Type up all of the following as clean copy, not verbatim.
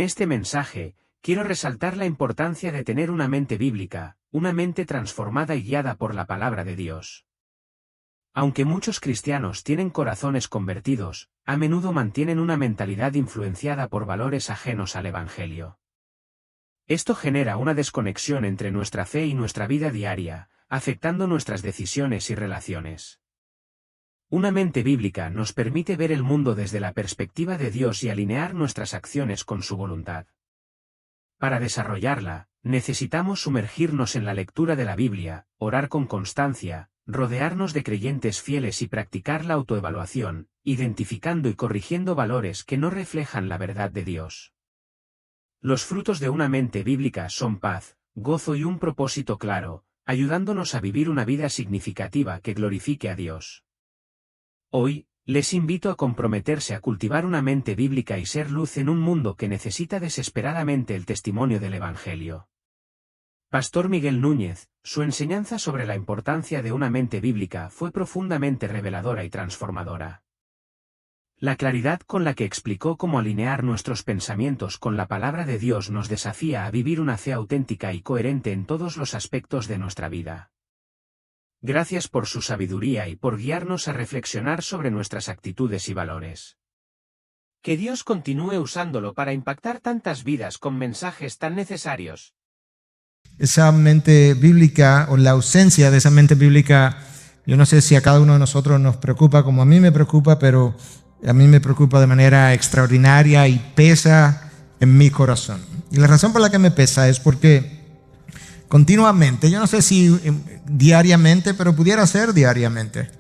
este mensaje, quiero resaltar la importancia de tener una mente bíblica, una mente transformada y guiada por la palabra de Dios. Aunque muchos cristianos tienen corazones convertidos, a menudo mantienen una mentalidad influenciada por valores ajenos al Evangelio. Esto genera una desconexión entre nuestra fe y nuestra vida diaria, afectando nuestras decisiones y relaciones. Una mente bíblica nos permite ver el mundo desde la perspectiva de Dios y alinear nuestras acciones con su voluntad. Para desarrollarla, necesitamos sumergirnos en la lectura de la Biblia, orar con constancia, rodearnos de creyentes fieles y practicar la autoevaluación, identificando y corrigiendo valores que no reflejan la verdad de Dios. Los frutos de una mente bíblica son paz, gozo y un propósito claro, ayudándonos a vivir una vida significativa que glorifique a Dios. Hoy, les invito a comprometerse a cultivar una mente bíblica y ser luz en un mundo que necesita desesperadamente el testimonio del Evangelio. Pastor Miguel Núñez, su enseñanza sobre la importancia de una mente bíblica fue profundamente reveladora y transformadora. La claridad con la que explicó cómo alinear nuestros pensamientos con la palabra de Dios nos desafía a vivir una fe auténtica y coherente en todos los aspectos de nuestra vida. Gracias por su sabiduría y por guiarnos a reflexionar sobre nuestras actitudes y valores. Que Dios continúe usándolo para impactar tantas vidas con mensajes tan necesarios. Esa mente bíblica o la ausencia de esa mente bíblica, yo no sé si a cada uno de nosotros nos preocupa como a mí me preocupa, pero a mí me preocupa de manera extraordinaria y pesa en mi corazón. Y la razón por la que me pesa es porque continuamente, yo no sé si diariamente, pero pudiera ser diariamente,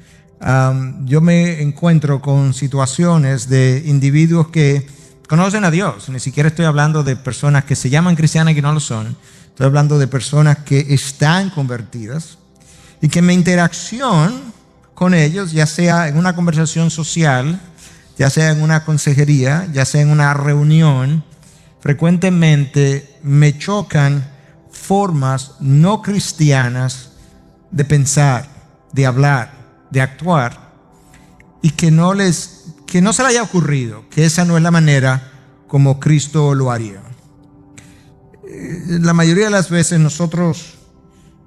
yo me encuentro con situaciones de individuos que conocen a Dios. Ni siquiera estoy hablando de personas que se llaman cristianas y que no lo son. Estoy hablando de personas que están convertidas y que mi interacción con ellos, ya sea en una conversación social, ya sea en una consejería, ya sea en una reunión, frecuentemente me chocan formas no cristianas de pensar, de hablar, de actuar, y que no se les haya ocurrido que esa no es la manera como Cristo lo haría. La mayoría de las veces nosotros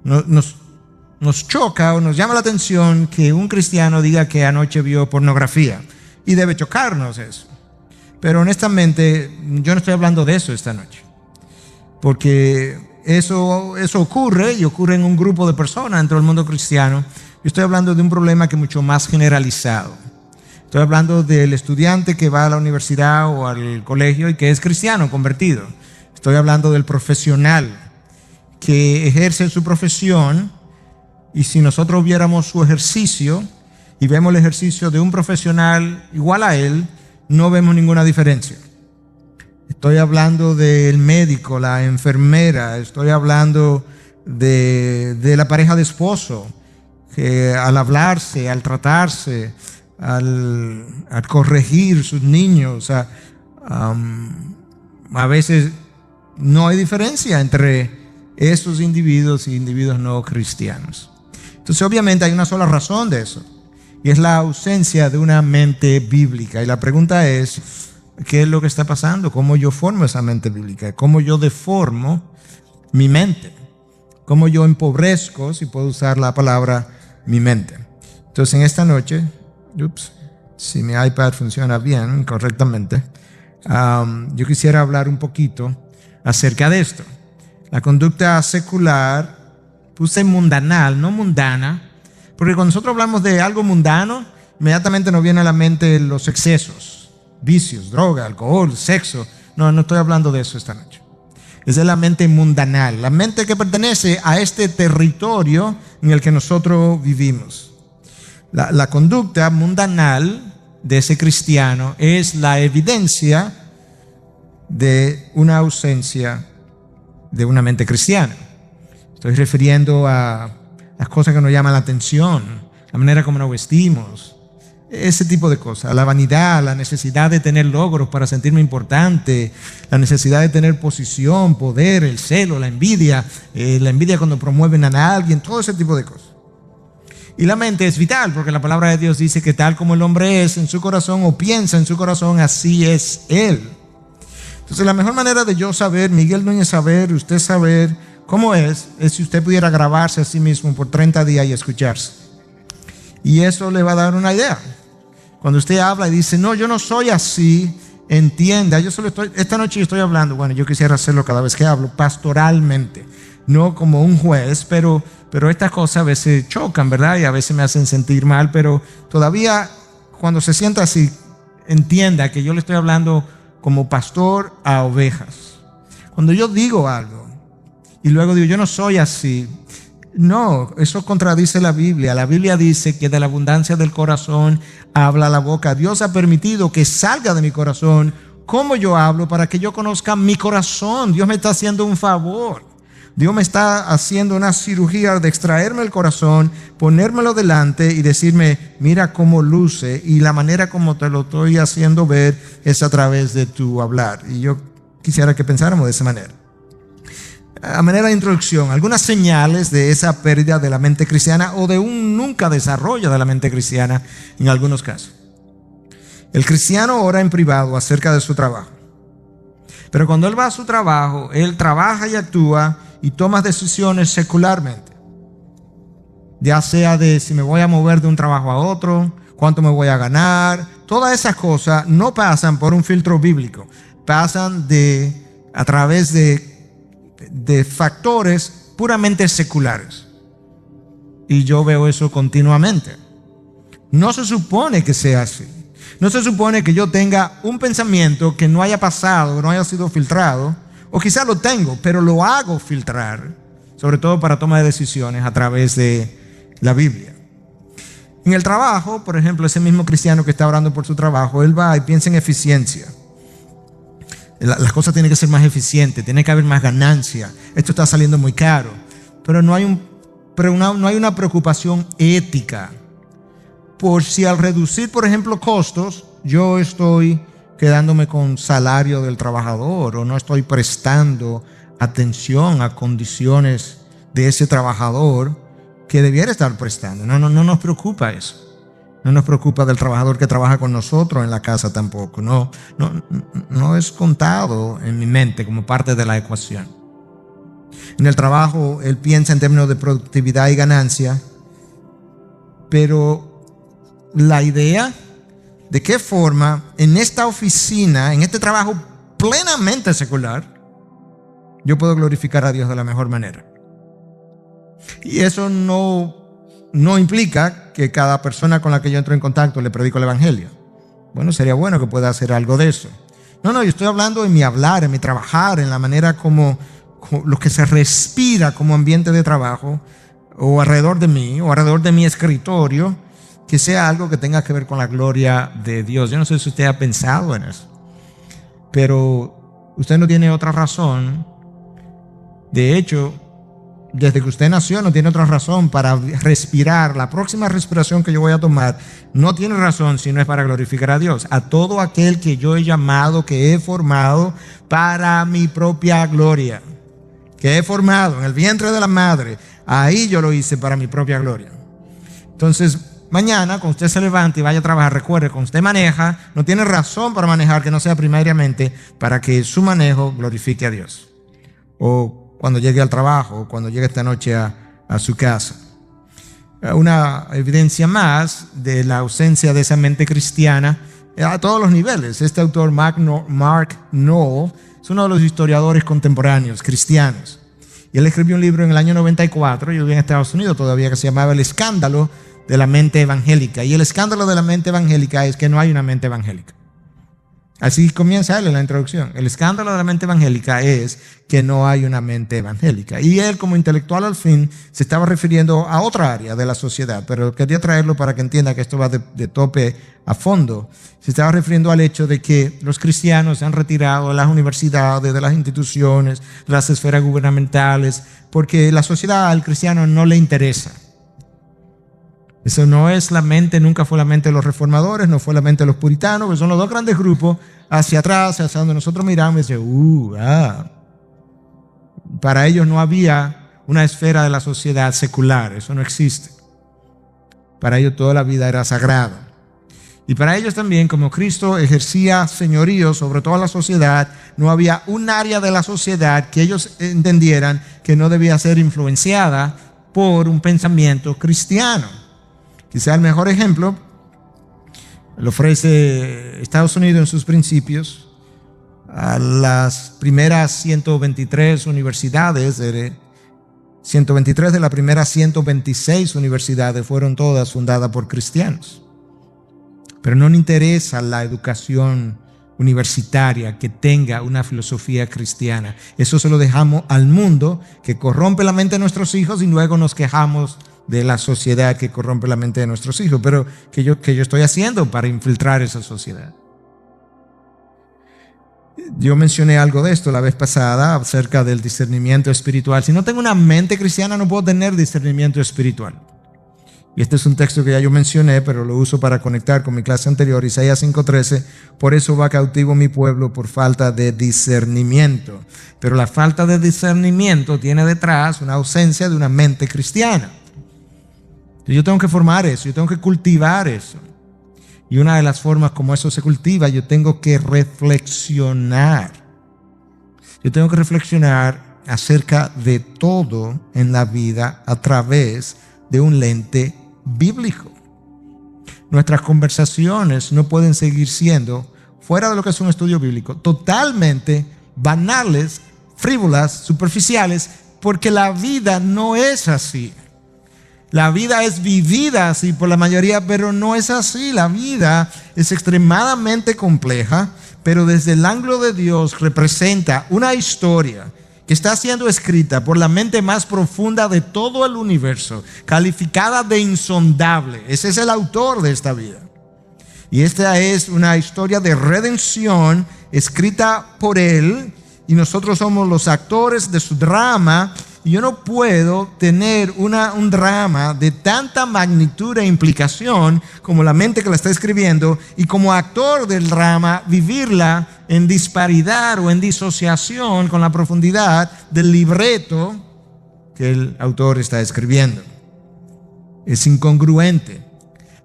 nos choca o nos llama la atención que un cristiano diga que anoche vio pornografía, y debe chocarnos eso. Pero honestamente yo no estoy hablando de eso esta noche, porque eso ocurre y ocurre en un grupo de personas dentro del mundo cristiano. Yo estoy hablando de un problema que es mucho más generalizado. Estoy hablando del estudiante que va a la universidad o al colegio y que es cristiano convertido. Estoy hablando del profesional que ejerce su profesión, y si nosotros viéramos su ejercicio y vemos el ejercicio de un profesional igual a él, no vemos ninguna diferencia. Estoy hablando del médico, la enfermera, estoy hablando de la pareja de esposo, que al hablarse, al tratarse, al corregir sus niños, a veces no hay diferencia entre esos individuos y individuos no cristianos. Entonces obviamente hay una sola razón de eso, y es la ausencia de una mente bíblica. Y la pregunta es, ¿qué es lo que está pasando? ¿Cómo yo formo esa mente bíblica? ¿Cómo yo deformo mi mente? ¿Cómo yo empobrezco, si puedo usar la palabra, mi mente? Entonces en esta noche, si mi iPad funciona bien, correctamente, yo quisiera hablar un poquito acerca de esto. La conducta secular, puse mundanal, no mundana, porque cuando nosotros hablamos de algo mundano, inmediatamente nos viene a la mente los excesos, vicios, droga, alcohol, sexo. No estoy hablando de eso esta noche. Es de la mente mundanal, la mente que pertenece a este territorio en el que nosotros vivimos. La conducta mundanal de ese cristiano es la evidencia de una ausencia de una mente cristiana. Estoy refiriendo a las cosas que nos llaman la atención, la manera como nos vestimos, ese tipo de cosas, la vanidad, la necesidad de tener logros para sentirme importante, la necesidad de tener posición, poder, el celo, la envidia cuando promueven a alguien, todo ese tipo de cosas. Y la mente es vital, porque la palabra de Dios dice que tal como el hombre es en su corazón o piensa en su corazón, así es él. Entonces la mejor manera de yo saber, Miguel Núñez saber, usted saber cómo es si usted pudiera grabarse a sí mismo por 30 días y escucharse. Y eso le va a dar una idea. Cuando usted habla y dice, no, yo no soy así, entienda, esta noche yo estoy hablando, bueno, yo quisiera hacerlo cada vez que hablo, pastoralmente, no como un juez, pero estas cosas a veces chocan, ¿verdad? Y a veces me hacen sentir mal, pero todavía cuando se sienta así, entienda que yo le estoy hablando como pastor a ovejas. Cuando yo digo algo y luego digo, yo no soy así, no, eso contradice la Biblia. La Biblia dice que de la abundancia del corazón habla la boca. Dios ha permitido que salga de mi corazón como yo hablo para que yo conozca mi corazón. Dios me está haciendo un favor. Dios me está haciendo una cirugía de extraerme el corazón, ponérmelo delante y decirme, mira cómo luce, y la manera como te lo estoy haciendo ver es a través de tu hablar. Y yo quisiera que pensáramos de esa manera. A manera de introducción, algunas señales de esa pérdida de la mente cristiana o de un nunca desarrollo de la mente cristiana en algunos casos. El cristiano ora en privado acerca de su trabajo. Pero cuando él va a su trabajo, él trabaja y actúa y toma decisiones secularmente. Ya sea de si me voy a mover de un trabajo a otro, cuánto me voy a ganar. Todas esas cosas no pasan por un filtro bíblico. Pasan a través de factores puramente seculares. Y yo veo eso continuamente. No se supone que sea así. No se supone que yo tenga un pensamiento que no haya pasado, no haya sido filtrado, o quizá lo tengo, pero lo hago filtrar, sobre todo para toma de decisiones a través de la Biblia. En el trabajo, por ejemplo, ese mismo cristiano que está orando por su trabajo, él va y piensa en eficiencia. Las cosas tienen que ser más eficientes, tiene que haber más ganancia. Esto está saliendo muy caro, pero no hay una preocupación ética por si al reducir, por ejemplo, costos, yo estoy quedándome con salario del trabajador o no estoy prestando atención a condiciones de ese trabajador que debiera estar prestando. No nos preocupa eso. No nos preocupa del trabajador que trabaja con nosotros en la casa tampoco. No es contado en mi mente como parte de la ecuación. En el trabajo él piensa en términos de productividad y ganancia, pero la idea de qué forma en esta oficina, en este trabajo plenamente secular, yo puedo glorificar a Dios de la mejor manera. Y eso no implica que cada persona con la que yo entro en contacto le predico el evangelio. Bueno, sería bueno que pueda hacer algo de eso. No, yo estoy hablando en mi hablar, en mi trabajar, en la manera como lo que se respira como ambiente de trabajo, o alrededor de mí, o alrededor de mi escritorio, que sea algo que tenga que ver con la gloria de Dios. Yo no sé si usted ha pensado en eso, pero usted no tiene otra razón. De hecho, desde que usted nació no tiene otra razón para respirar. La próxima respiración que yo voy a tomar no tiene razón si no es para glorificar a Dios. A todo aquel que yo he llamado, que he formado para mi propia gloria, que he formado en el vientre de la madre, ahí yo lo hice para mi propia gloria. Entonces, mañana, cuando usted se levante y vaya a trabajar, recuerde, cuando usted maneja, no tiene razón para manejar que no sea primariamente para que su manejo glorifique a Dios. O cuando llegue al trabajo, o cuando llegue esta noche a su casa. Una evidencia más de la ausencia de esa mente cristiana a todos los niveles. Este autor, Mark Noll, es uno de los historiadores contemporáneos cristianos. Y él escribió un libro en el año 94, yo vivía en Estados Unidos todavía, que se llamaba El escándalo de la mente evangélica. Y el escándalo de la mente evangélica es que no hay una mente evangélica. Así comienza él en la introducción. El escándalo de la mente evangélica es que no hay una mente evangélica. Y él, como intelectual al fin, se estaba refiriendo a otra área de la sociedad, pero quería traerlo para que entienda que esto va de tope a fondo. Se estaba refiriendo al hecho de que los cristianos se han retirado de las universidades, de las instituciones, de las esferas gubernamentales, porque la sociedad al cristiano no le interesa. Eso no es la mente, nunca fue la mente de los reformadores, no fue la mente de los puritanos, que son los dos grandes grupos hacia atrás, hacia donde nosotros miramos y decimos, Para ellos no había una esfera de la sociedad secular, eso no existe. Para ellos toda la vida era sagrada. Y para ellos también, como Cristo ejercía señorío sobre toda la sociedad, no había un área de la sociedad que ellos entendieran que no debía ser influenciada por un pensamiento cristiano. Quizá el mejor ejemplo lo ofrece Estados Unidos en sus principios. A las primeras 123 universidades, 123 de las primeras 126 universidades fueron todas fundadas por cristianos. Pero no nos interesa la educación universitaria que tenga una filosofía cristiana. Eso se lo dejamos al mundo, que corrompe la mente de nuestros hijos, y luego nos quejamos de la sociedad que corrompe la mente de nuestros hijos. Pero ¿qué yo estoy haciendo para infiltrar esa sociedad? Yo mencioné algo de esto la vez pasada acerca del discernimiento espiritual. Si no tengo una mente cristiana, no puedo tener discernimiento espiritual. Y este es un texto que ya yo mencioné, pero lo uso para conectar con mi clase anterior, Isaías 5:13. Por eso va cautivo mi pueblo por falta de discernimiento. Pero la falta de discernimiento tiene detrás una ausencia de una mente cristiana. Yo tengo que formar eso, yo tengo que cultivar eso. Y una de las formas como eso se cultiva, yo tengo que reflexionar. Yo tengo que reflexionar acerca de todo en la vida a través de un lente bíblico. Nuestras conversaciones no pueden seguir siendo, fuera de lo que es un estudio bíblico, totalmente banales, frívolas, superficiales, porque la vida no es así. La vida es vivida así por la mayoría, pero no es así. La vida es extremadamente compleja, pero desde el ángulo de Dios representa una historia que está siendo escrita por la mente más profunda de todo el universo, calificada de insondable. Ese es el autor de esta vida. Y esta es una historia de redención escrita por él, y nosotros somos los actores de su drama. Y yo no puedo tener un drama de tanta magnitud e implicación como la mente que la está escribiendo, y como actor del drama vivirla en disparidad o en disociación con la profundidad del libreto que el autor está escribiendo. Es incongruente.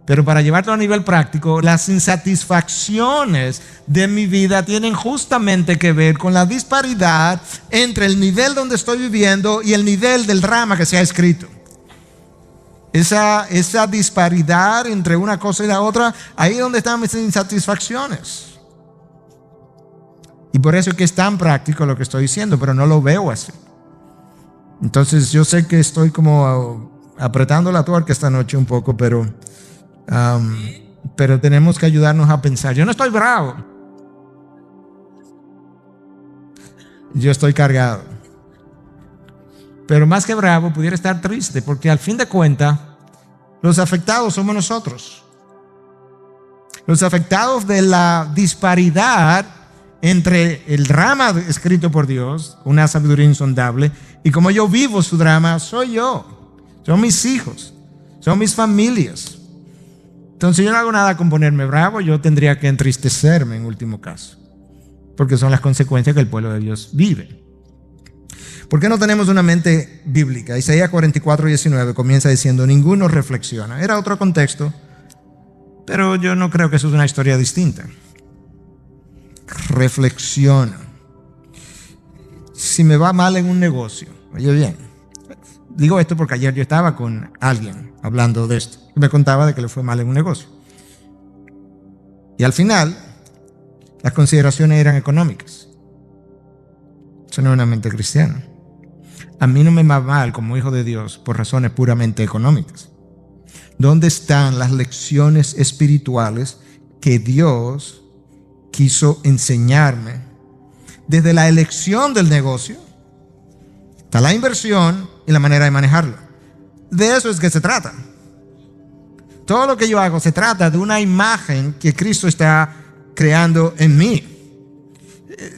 Pero para llevarlo a nivel práctico, las insatisfacciones de mi vida tienen justamente que ver con la disparidad entre el nivel donde estoy viviendo y el nivel del drama que se ha escrito. Esa disparidad entre una cosa y la otra, ahí es donde están mis insatisfacciones. Y por eso es que es tan práctico lo que estoy diciendo, pero no lo veo así. Entonces yo sé que estoy como apretando la tuerca esta noche un poco, pero tenemos que ayudarnos a pensar. Yo no estoy bravo, yo estoy cargado. Pero más que bravo, pudiera estar triste, porque al fin de cuentas los afectados somos nosotros. Los afectados de la disparidad entre el drama escrito por Dios, una sabiduría insondable, y como yo vivo su drama, soy yo, son mis hijos, son mis familias. Entonces yo no hago nada con ponerme bravo, yo tendría que entristecerme en último caso, porque son las consecuencias que el pueblo de Dios vive. ¿Por qué no tenemos una mente bíblica? Isaías 44:19 comienza diciendo: ninguno reflexiona. Era otro contexto, pero yo no creo que eso es una historia distinta. Reflexiona. Si me va mal en un negocio, oye bien, digo esto porque ayer yo estaba con alguien hablando de esto y me contaba de que le fue mal en un negocio, y al final las consideraciones eran económicas. Eso no es una mente cristiana. A mí no me va mal como hijo de Dios por razones puramente económicas. ¿Dónde están las lecciones espirituales que Dios quiso enseñarme desde la elección del negocio? Está la inversión y la manera de manejarlo. De eso es que se trata. Todo lo que yo hago se trata de una imagen que Cristo está creando en mí.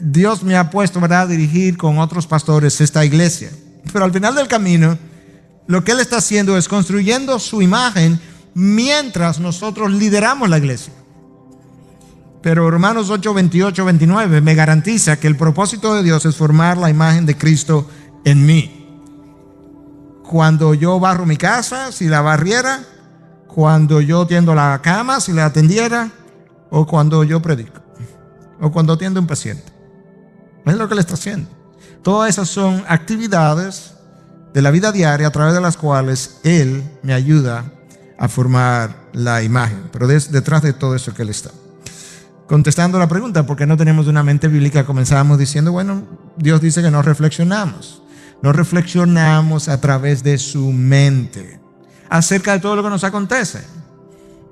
Dios me ha puesto, ¿verdad?, a dirigir con otros pastores esta iglesia. Pero al final del camino, lo que Él está haciendo es construyendo su imagen mientras nosotros lideramos la iglesia. Pero Romanos 8:28-29 me garantiza que el propósito de Dios es formar la imagen de Cristo en mí. Cuando yo barro mi casa, si la barriera, cuando yo tiendo la cama, si la atendiera, o cuando yo predico, o cuando atiendo a un paciente. Es lo que Él está haciendo. Todas esas son actividades de la vida diaria a través de las cuales Él me ayuda a formar la imagen. Pero detrás de todo eso que Él está. Contestando la pregunta, ¿por qué no tenemos una mente bíblica? Comenzábamos diciendo, bueno, Dios dice que no reflexionamos. No reflexionamos a través de su mente acerca de todo lo que nos acontece.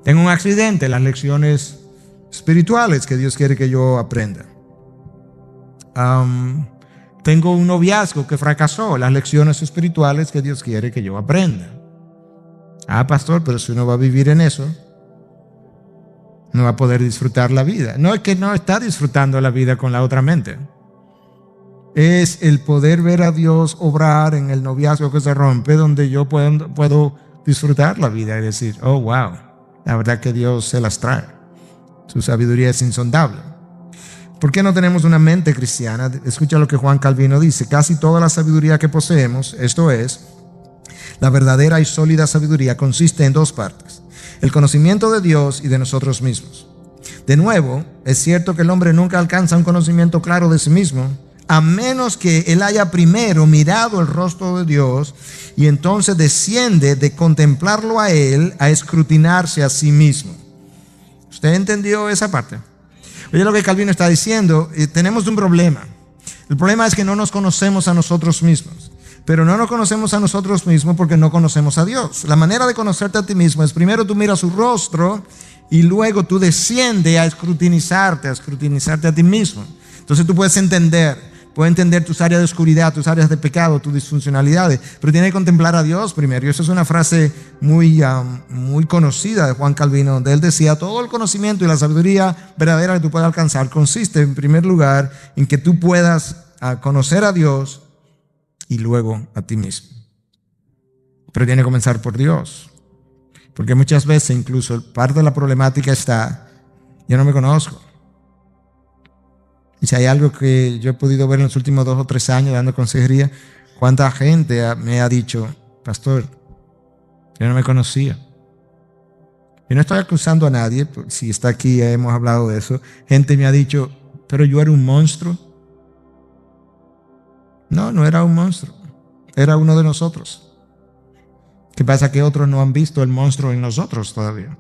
Tengo un accidente, las lecciones espirituales que Dios quiere que yo aprenda. Tengo un noviazgo que fracasó, las lecciones espirituales que Dios quiere que yo aprenda. Pastor, pero si uno va a vivir en eso, no va a poder disfrutar la vida. No es que no está disfrutando la vida con la otra mente. Es el poder ver a Dios obrar en el noviazgo que se rompe, donde yo puedo disfrutar la vida y decir, oh, wow, la verdad que Dios se las trae. Su sabiduría es insondable. ¿Por qué no tenemos una mente cristiana? Escucha lo que Juan Calvino dice. Casi toda la sabiduría que poseemos, esto es, la verdadera y sólida sabiduría, consiste en dos partes: el conocimiento de Dios y de nosotros mismos. De nuevo, es cierto que el hombre nunca alcanza un conocimiento claro de sí mismo, a menos que él haya primero mirado el rostro de Dios y entonces desciende de contemplarlo a Él a escrutinarse a sí mismo. ¿Usted entendió esa parte? Oye lo que Calvino está diciendo, tenemos un problema. El problema es que no nos conocemos a nosotros mismos. Pero no nos conocemos a nosotros mismos porque no conocemos a Dios. La manera de conocerte a ti mismo es primero tú miras su rostro y luego tú desciendes a escrutinizarte a ti mismo. Entonces tú puedes entender tus áreas de oscuridad, tus áreas de pecado, tus disfuncionalidades, pero tienes que contemplar a Dios primero. Y eso es una frase muy conocida de Juan Calvino, donde él decía, todo el conocimiento y la sabiduría verdadera que tú puedas alcanzar consiste en primer lugar en que tú puedas conocer a Dios y luego a ti mismo. Pero tiene que comenzar por Dios, porque muchas veces incluso parte de la problemática está, yo no me conozco. Y si hay algo que yo he podido ver en los últimos 2 o 3 años dando consejería, cuánta gente me ha dicho, pastor, yo no me conocía. Yo no estoy acusando a nadie, si está aquí hemos hablado de eso. Gente me ha dicho, pero yo era un monstruo. No era un monstruo, era uno de nosotros. ¿Qué pasa? Que otros no han visto el monstruo en nosotros todavía.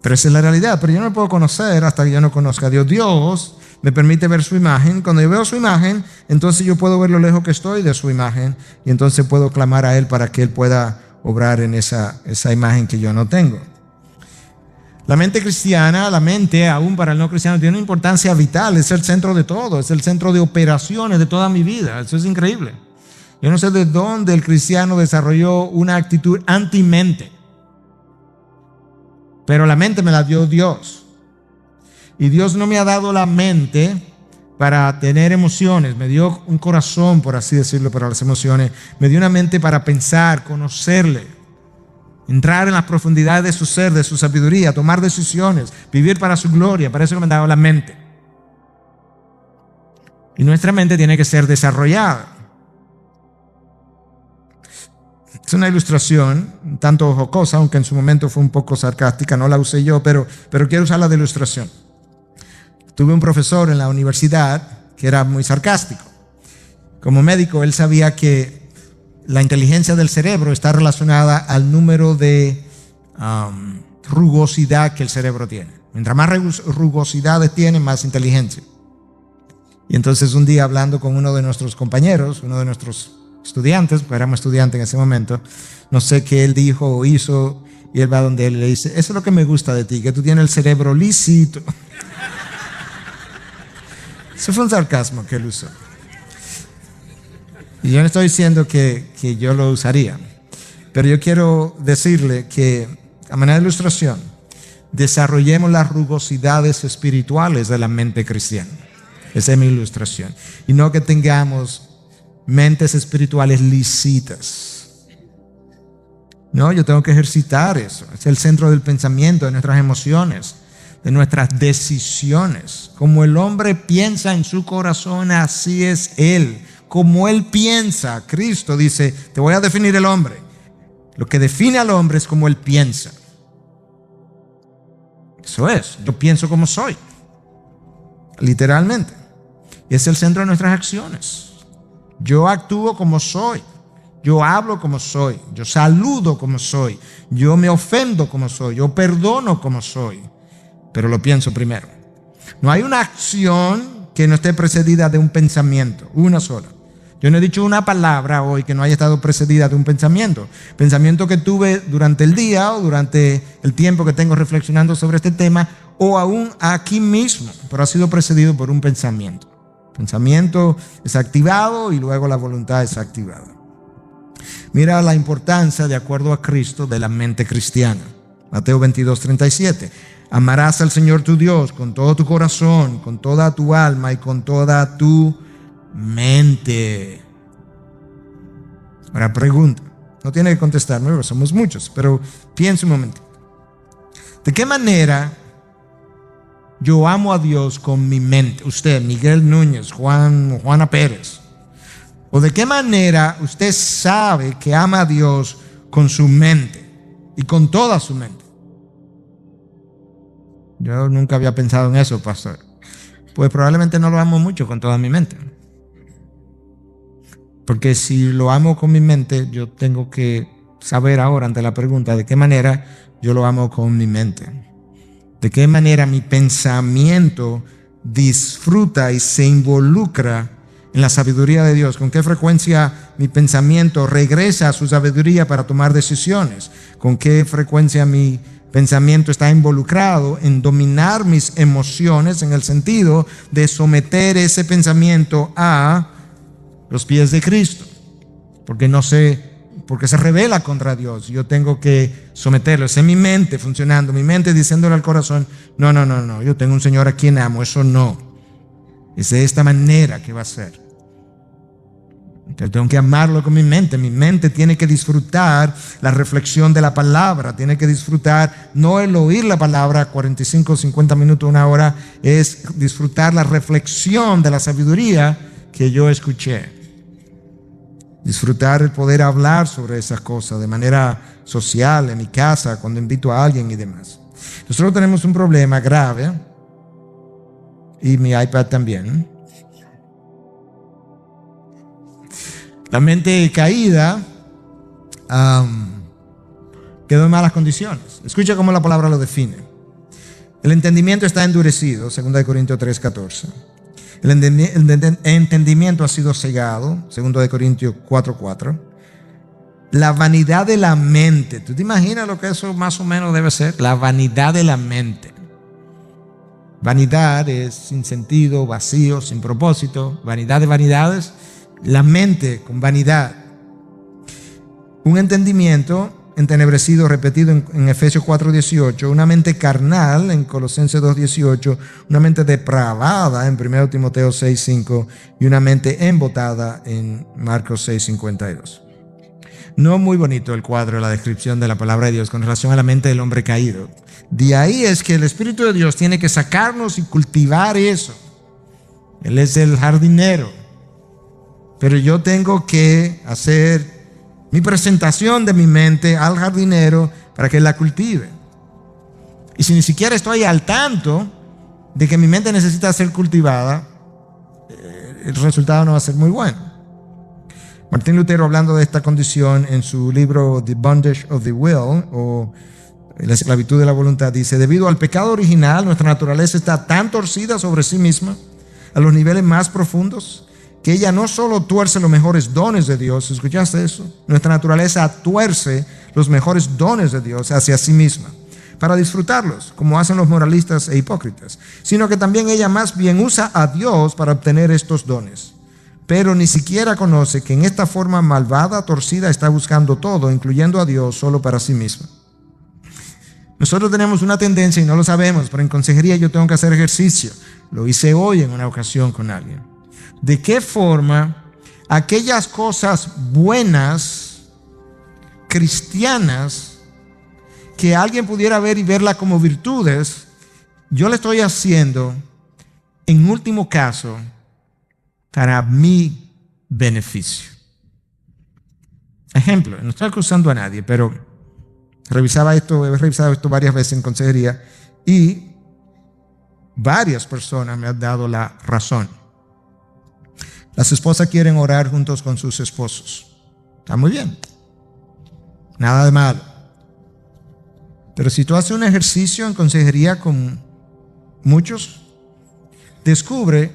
Pero esa es la realidad. Pero yo no me puedo conocer hasta que yo no conozca a Dios. Dios me permite ver su imagen. Cuando yo veo su imagen, entonces yo puedo ver lo lejos que estoy de su imagen. Y entonces puedo clamar a Él para que Él pueda obrar en esa imagen que yo no tengo. La mente cristiana, la mente aún para el no cristiano, tiene una importancia vital. Es el centro de todo. Es el centro de operaciones de toda mi vida. Eso es increíble. Yo no sé de dónde el cristiano desarrolló una actitud anti-mente. Pero la mente me la dio Dios. Y Dios no me ha dado la mente para tener emociones. Me dio un corazón, por así decirlo, para las emociones. Me dio una mente para pensar, conocerle, entrar en las profundidades de su ser, de su sabiduría, tomar decisiones, vivir para su gloria. Para eso me ha dado la mente. Y nuestra mente tiene que ser desarrollada. Es una ilustración un tanto jocosa, aunque en su momento fue un poco sarcástica, no la usé yo, pero quiero usarla de ilustración. Tuve un profesor en la universidad que era muy sarcástico. Como médico, él sabía que la inteligencia del cerebro está relacionada al número de rugosidad que el cerebro tiene. Mientras más rugosidades tiene, más inteligencia. Y entonces un día hablando con uno de nuestros compañeros, uno de nuestros estudiantes, porque éramos estudiantes en ese momento, no sé qué él dijo o hizo, y él va donde él le dice, eso es lo que me gusta de ti, que tú tienes el cerebro lisito. Eso fue un sarcasmo que él usó. Y yo no estoy diciendo que yo lo usaría, pero yo quiero decirle que, a manera de ilustración, desarrollemos las rugosidades espirituales de la mente cristiana. Esa es mi ilustración. Y no que tengamos mentes espirituales lisitas. No, yo tengo que ejercitar eso. Es el centro del pensamiento, de nuestras emociones, de nuestras decisiones. Como el hombre piensa en su corazón, así es él. Como él piensa, Cristo dice, te voy a definir el hombre. Lo que define al hombre es cómo él piensa. Eso es, yo pienso como soy, literalmente. Y es el centro de nuestras acciones. Yo actúo como soy, yo hablo como soy, yo saludo como soy, yo me ofendo como soy, yo perdono como soy, pero lo pienso primero. No hay una acción que no esté precedida de un pensamiento, una sola. Yo no he dicho una palabra hoy que no haya estado precedida de un pensamiento. Pensamiento que tuve durante el día o durante el tiempo que tengo reflexionando sobre este tema, o aún aquí mismo, pero ha sido precedido por un pensamiento. Pensamiento es activado y luego la voluntad es activada. Mira la importancia, de acuerdo a Cristo, de la mente cristiana. Mateo 22:37. Amarás al Señor tu Dios con todo tu corazón, con toda tu alma y con toda tu mente. Ahora pregunta, no tiene que contestarme porque somos muchos, pero piensa un momento. ¿De qué manera yo amo a Dios con mi mente? Usted, Miguel Núñez, Juana Pérez. ¿O de qué manera usted sabe que ama a Dios con su mente y con toda su mente? Yo nunca había pensado en eso, pastor. Pues probablemente no lo amo mucho con toda mi mente. Porque si lo amo con mi mente, yo tengo que saber ahora ante la pregunta de qué manera yo lo amo con mi mente. De qué manera mi pensamiento disfruta y se involucra en la sabiduría de Dios. Con qué frecuencia mi pensamiento regresa a su sabiduría para tomar decisiones. Con qué frecuencia mi pensamiento está involucrado en dominar mis emociones en el sentido de someter ese pensamiento a los pies de Cristo, porque se revela contra Dios. Yo tengo que someterlo. Es en mi mente funcionando, mi mente diciéndole al corazón, no, yo tengo un Señor a quien amo. Eso no, es de esta manera que va a ser. Entonces tengo que amarlo con mi mente tiene que disfrutar la reflexión de la palabra, tiene que disfrutar, no el oír la palabra 45, 50 minutos, una hora, es disfrutar la reflexión de la sabiduría que yo escuché. Disfrutar el poder hablar sobre esas cosas de manera social, en mi casa, cuando invito a alguien y demás. Nosotros tenemos un problema grave, y mi iPad también. La mente caída quedó en malas condiciones. Escucha cómo la palabra lo define. El entendimiento está endurecido, 2 Corintios 3:14. El entendimiento ha sido cegado, 2 Corintios 4:4. La vanidad de la mente. ¿Tú te imaginas lo que eso más o menos debe ser? La vanidad de la mente. Vanidad es sin sentido, vacío, sin propósito. Vanidad de vanidades. La mente con vanidad. Un entendimiento entenebrecido, repetido en Efesios 4:18, una mente carnal en Colosenses 2:18, una mente depravada en 1 Timoteo 6:5 y una mente embotada en Marcos 6:52. No muy bonito el cuadro, la descripción de la palabra de Dios con relación a la mente del hombre caído. De ahí es que el Espíritu de Dios tiene que sacarnos y cultivar eso. Él es el jardinero, pero yo tengo que hacer mi presentación de mi mente al jardinero para que él la cultive. Y si ni siquiera estoy al tanto de que mi mente necesita ser cultivada, el resultado no va a ser muy bueno. Martín Lutero, hablando de esta condición en su libro The Bondage of the Will, o La esclavitud de la voluntad, dice: debido al pecado original, nuestra naturaleza está tan torcida sobre sí misma a los niveles más profundos que ella no solo tuerce los mejores dones de Dios. ¿Escuchaste eso? Nuestra naturaleza tuerce los mejores dones de Dios hacia sí misma para disfrutarlos, como hacen los moralistas e hipócritas, sino que también ella más bien usa a Dios para obtener estos dones, pero ni siquiera conoce que en esta forma malvada, torcida, está buscando todo, incluyendo a Dios, solo para sí misma. Nosotros tenemos una tendencia y no lo sabemos, pero en consejería yo tengo que hacer ejercicio. Lo hice hoy en una ocasión con alguien. ¿De qué forma aquellas cosas buenas, cristianas, que alguien pudiera ver y verla como virtudes, yo le estoy haciendo, en último caso, para mi beneficio? Ejemplo, no estoy acusando a nadie, pero he revisado esto varias veces en consejería y varias personas me han dado la razón. Las esposas quieren orar juntos con sus esposos. Está muy bien. Nada de malo. Pero si tú haces un ejercicio en consejería con muchos, descubre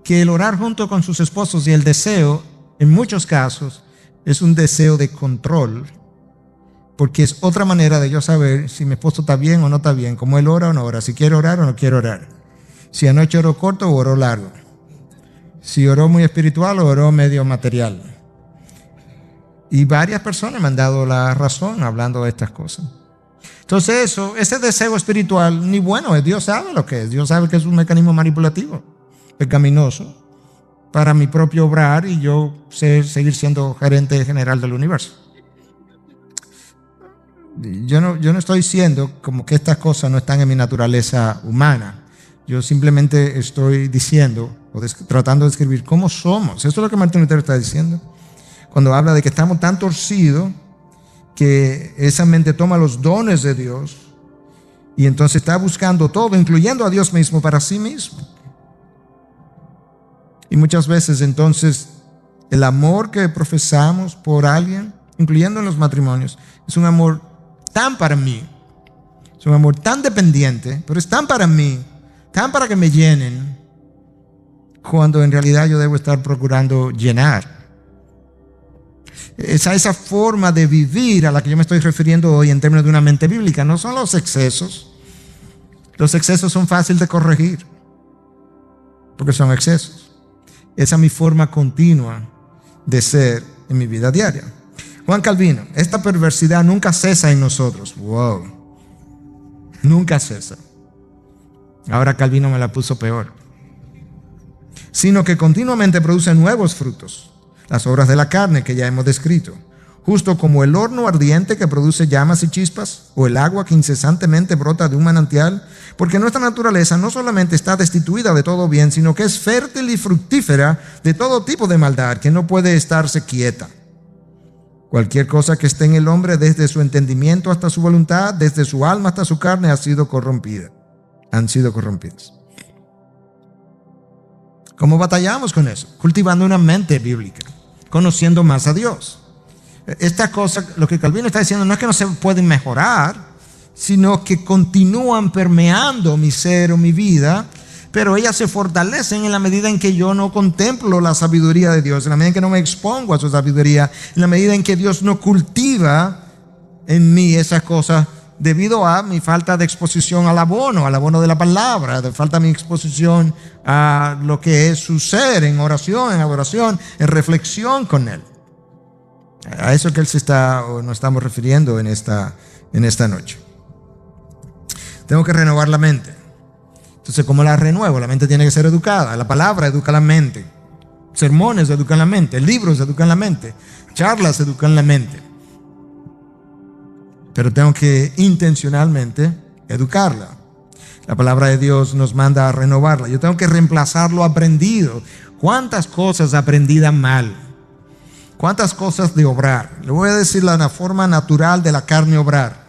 que el orar junto con sus esposos y el deseo, en muchos casos, es un deseo de control, porque es otra manera de yo saber si mi esposo está bien o no está bien, cómo él ora o no ora, si quiere orar o no quiere orar, si anoche oró corto o oró largo, si oró muy espiritual o oró medio material. Y varias personas me han dado la razón hablando de estas cosas. Entonces ese deseo espiritual ni bueno es. Dios sabe lo que es. Dios sabe que es un mecanismo manipulativo, pecaminoso, para mi propio obrar y yo seguir siendo gerente general del universo. Yo no estoy diciendo como que estas cosas no están en mi naturaleza humana. Yo simplemente estoy diciendo o tratando de describir cómo somos. Esto es lo que Martín Lutero está diciendo cuando habla de que estamos tan torcidos que esa mente toma los dones de Dios y entonces está buscando todo, incluyendo a Dios mismo, para sí mismo. Y muchas veces entonces el amor que profesamos por alguien, incluyendo en los matrimonios, es un amor tan para mí, es un amor tan dependiente, pero es tan para mí, tan para que me llenen, cuando en realidad yo debo estar procurando llenar. Esa forma de vivir a la que yo me estoy refiriendo hoy en términos de una mente bíblica no son los excesos. Los excesos son fáciles de corregir porque son excesos. Esa es mi forma continua de ser en mi vida diaria. Juan Calvino: esta perversidad nunca cesa en nosotros. Wow. Nunca cesa. Ahora Calvino me la puso peor. Sino que continuamente produce nuevos frutos. Las obras de la carne que ya hemos descrito, justo como el horno ardiente que produce llamas y chispas, o el agua que incesantemente brota de un manantial, porque nuestra naturaleza no solamente está destituida de todo bien, sino que es fértil y fructífera de todo tipo de maldad, que no puede estarse quieta. Cualquier cosa que esté en el hombre, desde su entendimiento hasta su voluntad, desde su alma hasta su carne, han sido corrompidas. ¿Cómo batallamos con eso? Cultivando una mente bíblica, conociendo más a Dios. Esta cosa, lo que Calvino está diciendo, no es que no se pueden mejorar, sino que continúan permeando mi ser o mi vida, pero ellas se fortalecen en la medida en que yo no contemplo la sabiduría de Dios, en la medida en que no me expongo a su sabiduría, en la medida en que Dios no cultiva en mí esas cosas, debido a mi falta de exposición al abono de la palabra, de falta de mi exposición a lo que es su ser en oración, en adoración, en reflexión con Él. A eso que nos estamos refiriendo en esta noche. Tengo que renovar la mente. Entonces, ¿cómo la renuevo? La mente tiene que ser educada. La palabra educa la mente. Sermones educan la mente. Libros educan la mente. Charlas educan la mente. Pero tengo que intencionalmente educarla. La palabra de Dios nos manda a renovarla. Yo tengo que reemplazar lo aprendido. ¿Cuántas cosas aprendidas mal? ¿Cuántas cosas de obrar? Le voy a decir la forma natural de la carne obrar.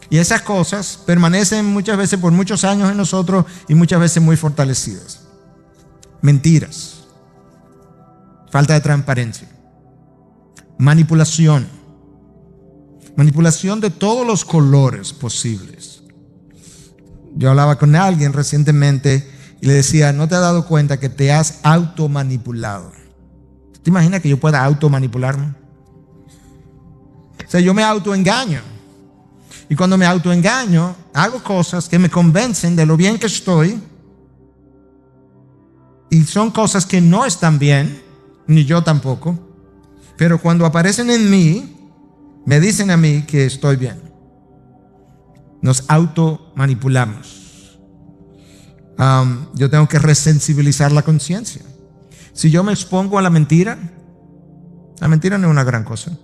Y esas cosas permanecen muchas veces por muchos años en nosotros y muchas veces muy fortalecidas. Mentiras. Falta de transparencia. Manipulación. Manipulación de todos los colores posibles. Yo hablaba con alguien recientemente y le decía: ¿no te has dado cuenta que te has automanipulado? ¿Te imaginas que yo pueda automanipularme? O sea, yo me autoengaño. Y cuando me autoengaño, hago cosas que me convencen de lo bien que estoy. Y son cosas que no están bien, ni yo tampoco. Pero cuando aparecen en mí, me dicen a mí que estoy bien. Nos automanipulamos. Yo tengo que resensibilizar la conciencia. Si yo me expongo a la mentira no es una gran cosa.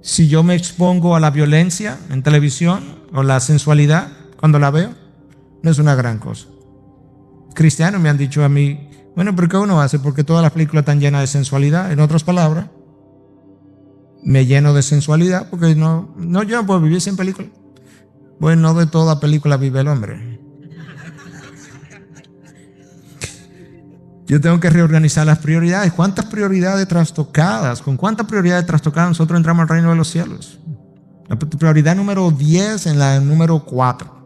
Si yo me expongo a la violencia en televisión o la sensualidad cuando la veo, no es una gran cosa. Cristianos me han dicho a mí: Bueno, ¿pero qué uno hace? Porque todas las películas están llenas de sensualidad. En otras palabras, me lleno de sensualidad porque yo no puedo vivir sin película. Bueno, no de toda película vive el hombre. Yo tengo que reorganizar las prioridades. ¿Cuántas prioridades trastocadas? ¿Con cuántas prioridades trastocadas nosotros entramos al reino de los cielos? La prioridad número 10 en la número 4.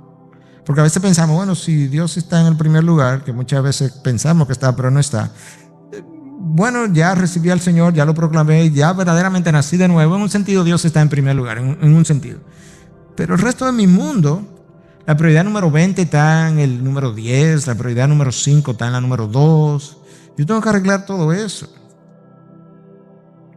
Porque a veces pensamos, bueno, si Dios está en el primer lugar, que muchas veces pensamos que está, pero no está. Bueno, ya recibí al Señor, ya lo proclamé, ya verdaderamente nací de nuevo. En un sentido, Dios está en primer lugar, en un sentido. Pero el resto de mi mundo, la prioridad número 20 está en el número 10, la prioridad número 5 está en la número 2. Yo tengo que arreglar todo eso.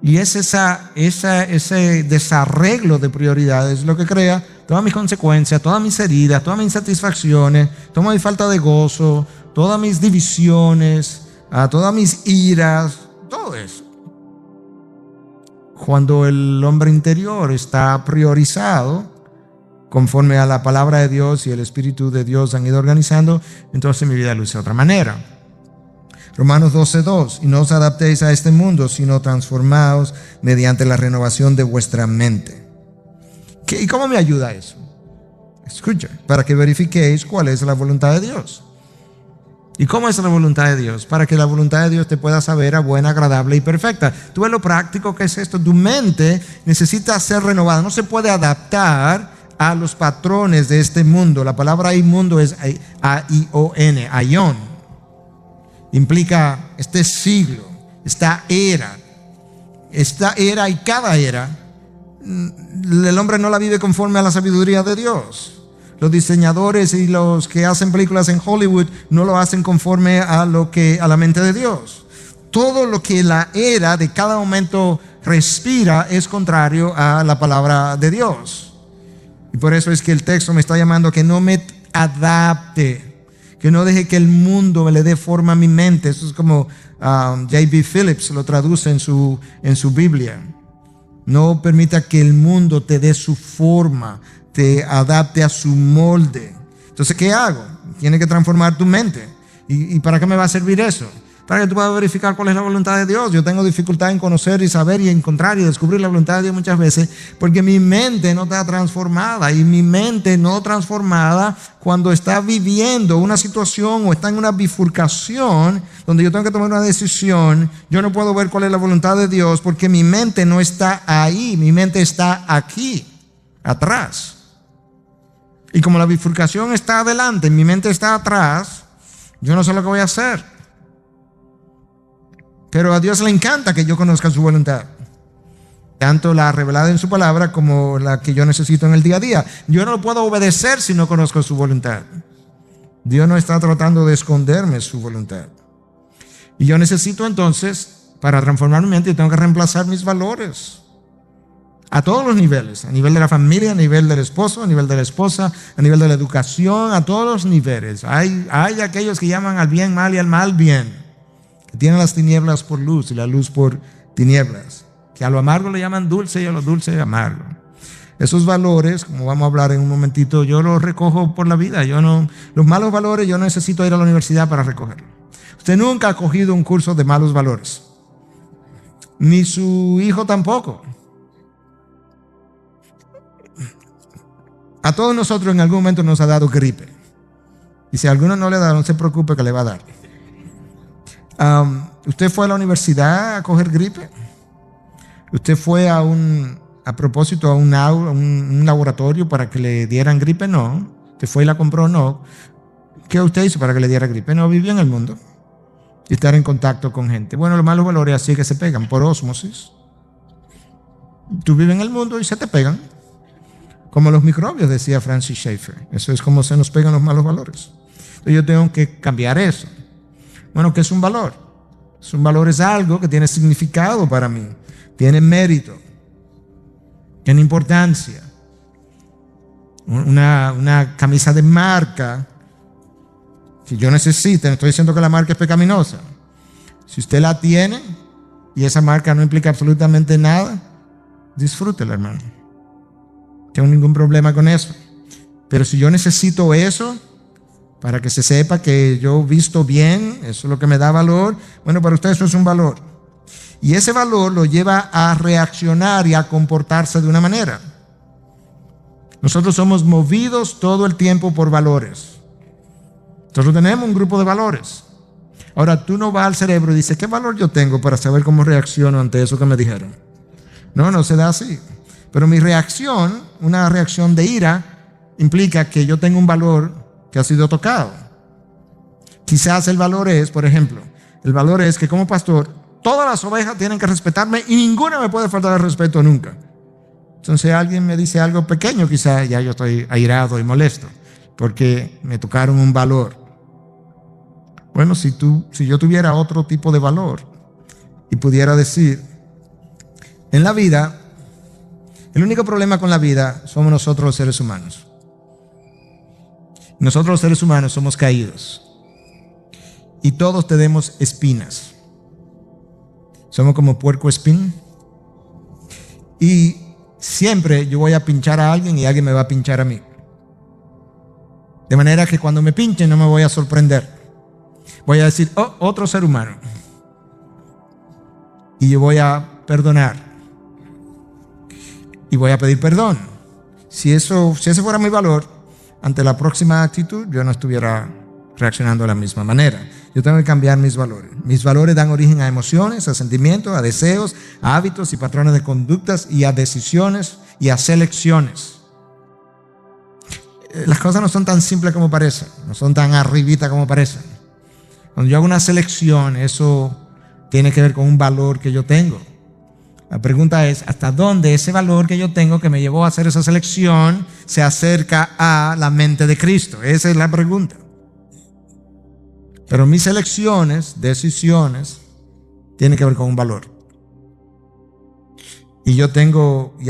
Y es ese desarreglo de prioridades lo que crea todas mis consecuencias, todas mis heridas, todas mis insatisfacciones, toda mi falta de gozo, todas mis divisiones, todas mis iras, todo eso. Cuando el hombre interior está priorizado, conforme a la palabra de Dios y el Espíritu de Dios han ido organizando, entonces mi vida luce de otra manera. Romanos 12:2, y no os adaptéis a este mundo, sino transformaos mediante la renovación de vuestra mente. ¿Y cómo me ayuda eso? Escucha, para que verifiquéis cuál es la voluntad de Dios. ¿Y cómo es la voluntad de Dios? Para que la voluntad de Dios te pueda saber a buena, agradable y perfecta. Tú ves lo práctico que es esto. Tu mente necesita ser renovada, no se puede adaptar a los patrones de este mundo. La palabra mundo es A-I-O-N, aion. Implica este siglo, esta era y cada era. El hombre no la vive conforme a la sabiduría de Dios. Los diseñadores y los que hacen películas en Hollywood no lo hacen conforme a la mente de Dios. Todo lo que la era de cada momento respira es contrario a la palabra de Dios. Y por eso es que el texto me está llamando a que no me adapte, que no deje que el mundo me le dé forma a mi mente. Eso es como J.B. Phillips lo traduce en su Biblia. No permita que el mundo te dé su forma, te adapte a su molde. Entonces, ¿qué hago? Tienes que transformar tu mente. ¿Y para qué me va a servir eso? Para que tú puedas verificar cuál es la voluntad de Dios. Yo tengo dificultad en conocer y saber y encontrar y descubrir la voluntad de Dios muchas veces porque mi mente no está transformada. Y mi mente no transformada, cuando está viviendo una situación o está en una bifurcación donde yo tengo que tomar una decisión, yo no puedo ver cuál es la voluntad de Dios porque mi mente no está ahí. Mi mente está aquí, atrás. Y como la bifurcación está adelante, mi mente está atrás, yo no sé lo que voy a hacer. Pero a Dios le encanta que yo conozca su voluntad, tanto la revelada en su palabra como la que yo necesito en el día a día. Yo no puedo obedecer si no conozco su voluntad. Dios no está tratando de esconderme su voluntad. Y yo necesito entonces, para transformar mi mente, tengo que reemplazar mis valores a todos los niveles, a nivel de la familia, a nivel del esposo, a nivel de la esposa, a nivel de la educación, a todos los niveles. Hay aquellos que llaman al bien mal y al mal bien, que tienen las tinieblas por luz y la luz por tinieblas, que a lo amargo le llaman dulce y a lo dulce amargo. Esos valores, como vamos a hablar en un momentito, yo los recojo por la vida. Los malos valores yo no necesito ir a la universidad para recogerlos. Usted nunca ha cogido un curso de malos valores, ni su hijo tampoco. A todos nosotros en algún momento nos ha dado gripe, y si a alguno no le ha dado, no se preocupe que le va a dar. ¿Usted fue a la universidad a coger gripe? ¿Usted fue a propósito a un laboratorio para que le dieran gripe? No. ¿Usted fue y la compró? No. ¿Qué usted hizo para que le diera gripe? No, vivió en el mundo y estar en contacto con gente. Bueno, los malos valores así que se pegan por ósmosis. Tú vives en el mundo y se te pegan, como los microbios, decía Francis Schaeffer. Eso es como se nos pegan los malos valores. Entonces yo tengo que cambiar eso. Bueno, ¿qué es un valor? Un valor es algo que tiene significado para mí, tiene mérito, tiene importancia. Una camisa de marca que yo necesite, no estoy diciendo que la marca es pecaminosa. Si usted la tiene y esa marca no implica absolutamente nada, disfrútela, hermano. No tengo ningún problema con eso. Pero si yo necesito eso, para que se sepa que yo visto bien, eso es lo que me da valor. Bueno, para usted eso es un valor. Y ese valor lo lleva a reaccionar y a comportarse de una manera. Nosotros somos movidos todo el tiempo por valores. Nosotros tenemos un grupo de valores. Ahora tú no vas al cerebro y dices, ¿qué valor yo tengo para saber cómo reacciono ante eso que me dijeron? No se da así. Pero mi reacción, una reacción de ira, implica que yo tengo un valor que ha sido tocado. Quizás el valor es, por ejemplo, el valor es que como pastor, todas las ovejas tienen que respetarme y ninguna me puede faltar el respeto nunca. Entonces alguien me dice algo pequeño, quizás ya yo estoy airado y molesto, porque me tocaron un valor. Bueno, si yo tuviera otro tipo de valor y pudiera decir, en la vida, el único problema con la vida somos nosotros los seres humanos. Nosotros los seres humanos somos caídos y todos tenemos espinas. Somos como puerco espín y siempre yo voy a pinchar a alguien y alguien me va a pinchar a mí. De manera que cuando me pinchen no me voy a sorprender. Voy a decir, oh, otro ser humano. Y yo voy a perdonar. Y voy a pedir perdón. Si ese fuera mi valor, ante la próxima actitud yo no estuviera reaccionando de la misma manera. Yo tengo que cambiar mis valores. Mis valores dan origen a emociones, a sentimientos, a deseos, a hábitos y patrones de conductas y a decisiones y a selecciones. Las cosas no son tan simples como parecen, no son tan arribita como parecen. Cuando yo hago una selección, eso tiene que ver con un valor que yo tengo. La pregunta es, ¿hasta dónde ese valor que yo tengo que me llevó a hacer esa selección se acerca a la mente de Cristo? Esa es la pregunta. Pero mis elecciones, decisiones, tienen que ver con un valor. Y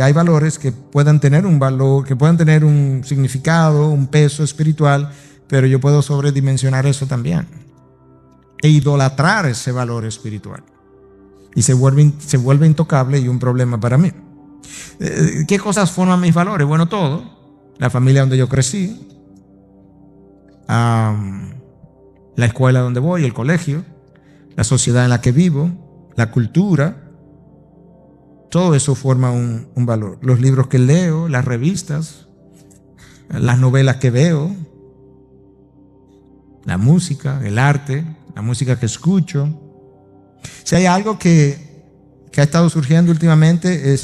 hay valores que pueden tener un valor, que pueden tener un significado, un peso espiritual, pero yo puedo sobredimensionar eso también. E idolatrar ese valor espiritual. Y se vuelve intocable y un problema para mí. ¿Qué cosas forman mis valores? Bueno, todo. La familia donde yo crecí, la escuela donde voy, el colegio, la sociedad en la que vivo, la cultura. Todo eso forma un valor. Los libros que leo, las revistas, las novelas que veo, la música, el arte, la música que escucho. Si hay algo que ha estado surgiendo últimamente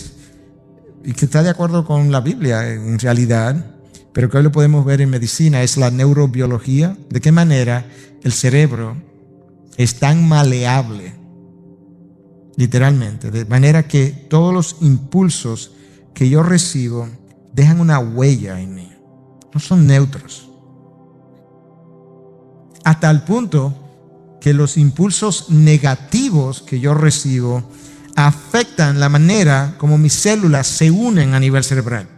y que está de acuerdo con la Biblia en realidad, pero que hoy lo podemos ver en medicina, es la neurobiología. De qué manera el cerebro es tan maleable, literalmente, de manera que todos los impulsos que yo recibo dejan una huella en mí, no son neutros. Hasta el punto que los impulsos negativos que yo recibo afectan la manera como mis células se unen a nivel cerebral.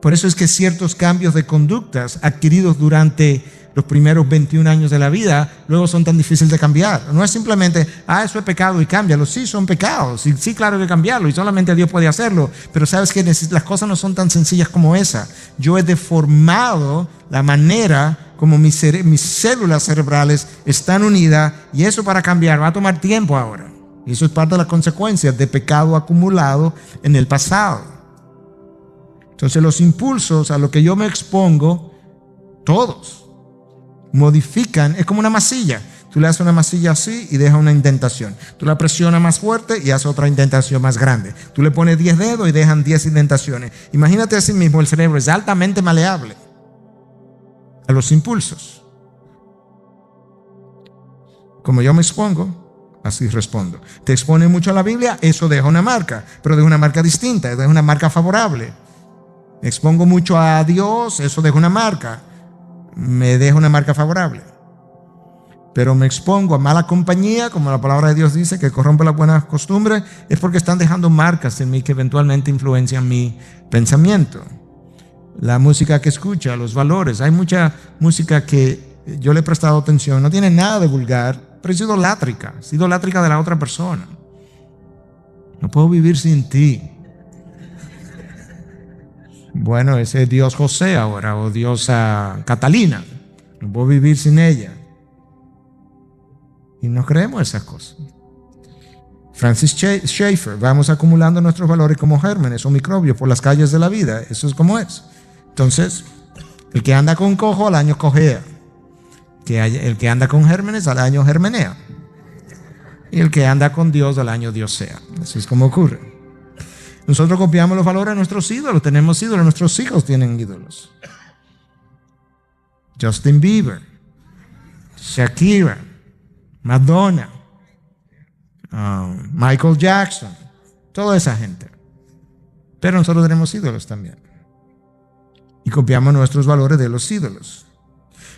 Por eso es que ciertos cambios de conductas adquiridos durante los primeros 21 años de la vida luego son tan difíciles de cambiar. No es simplemente, eso es pecado y cámbialo. Sí, son pecados. Sí, claro que cambiarlo y solamente Dios puede hacerlo. Pero sabes que las cosas no son tan sencillas como esa. Yo he deformado la manera como mis células cerebrales están unidas, y eso para cambiar va a tomar tiempo ahora. Y eso es parte de las consecuencias de pecado acumulado en el pasado. Entonces los impulsos a los que yo me expongo, todos, modifican, es como una masilla. Tú le haces una masilla así y deja una indentación. Tú la presionas más fuerte y hace otra indentación más grande. Tú le pones 10 dedos y dejan 10 indentaciones. Imagínate así mismo, el cerebro es altamente maleable a los impulsos. Como yo me expongo, así respondo. Te expone mucho a la Biblia, eso deja una marca, pero deja una marca distinta, deja una marca favorable. Me expongo mucho a Dios, eso deja una marca, me deja una marca favorable. Pero me expongo a mala compañía, como la palabra de Dios dice, que corrompe las buenas costumbres, es porque están dejando marcas en mí que eventualmente influencian mi pensamiento. La música que escucha, los valores. Hay mucha música que yo le he prestado atención, no tiene nada de vulgar, pero es idolátrica de la otra persona. No puedo vivir sin ti. Bueno, ese es Dios José ahora, o diosa Catalina. No puedo vivir sin ella. Y no creemos esas cosas. Francis Schaeffer, vamos acumulando nuestros valores como gérmenes o microbios por las calles de la vida. Eso es como es. Entonces, el que anda con cojo al año cojea. El que anda con gérmenes al año germenea. Y el que anda con Dios al año diosea. Así es como ocurre. Nosotros copiamos los valores de nuestros ídolos. Tenemos ídolos, nuestros hijos tienen ídolos. Justin Bieber, Shakira, Madonna, Michael Jackson, toda esa gente. Pero nosotros tenemos ídolos también. Y copiamos nuestros valores de los ídolos.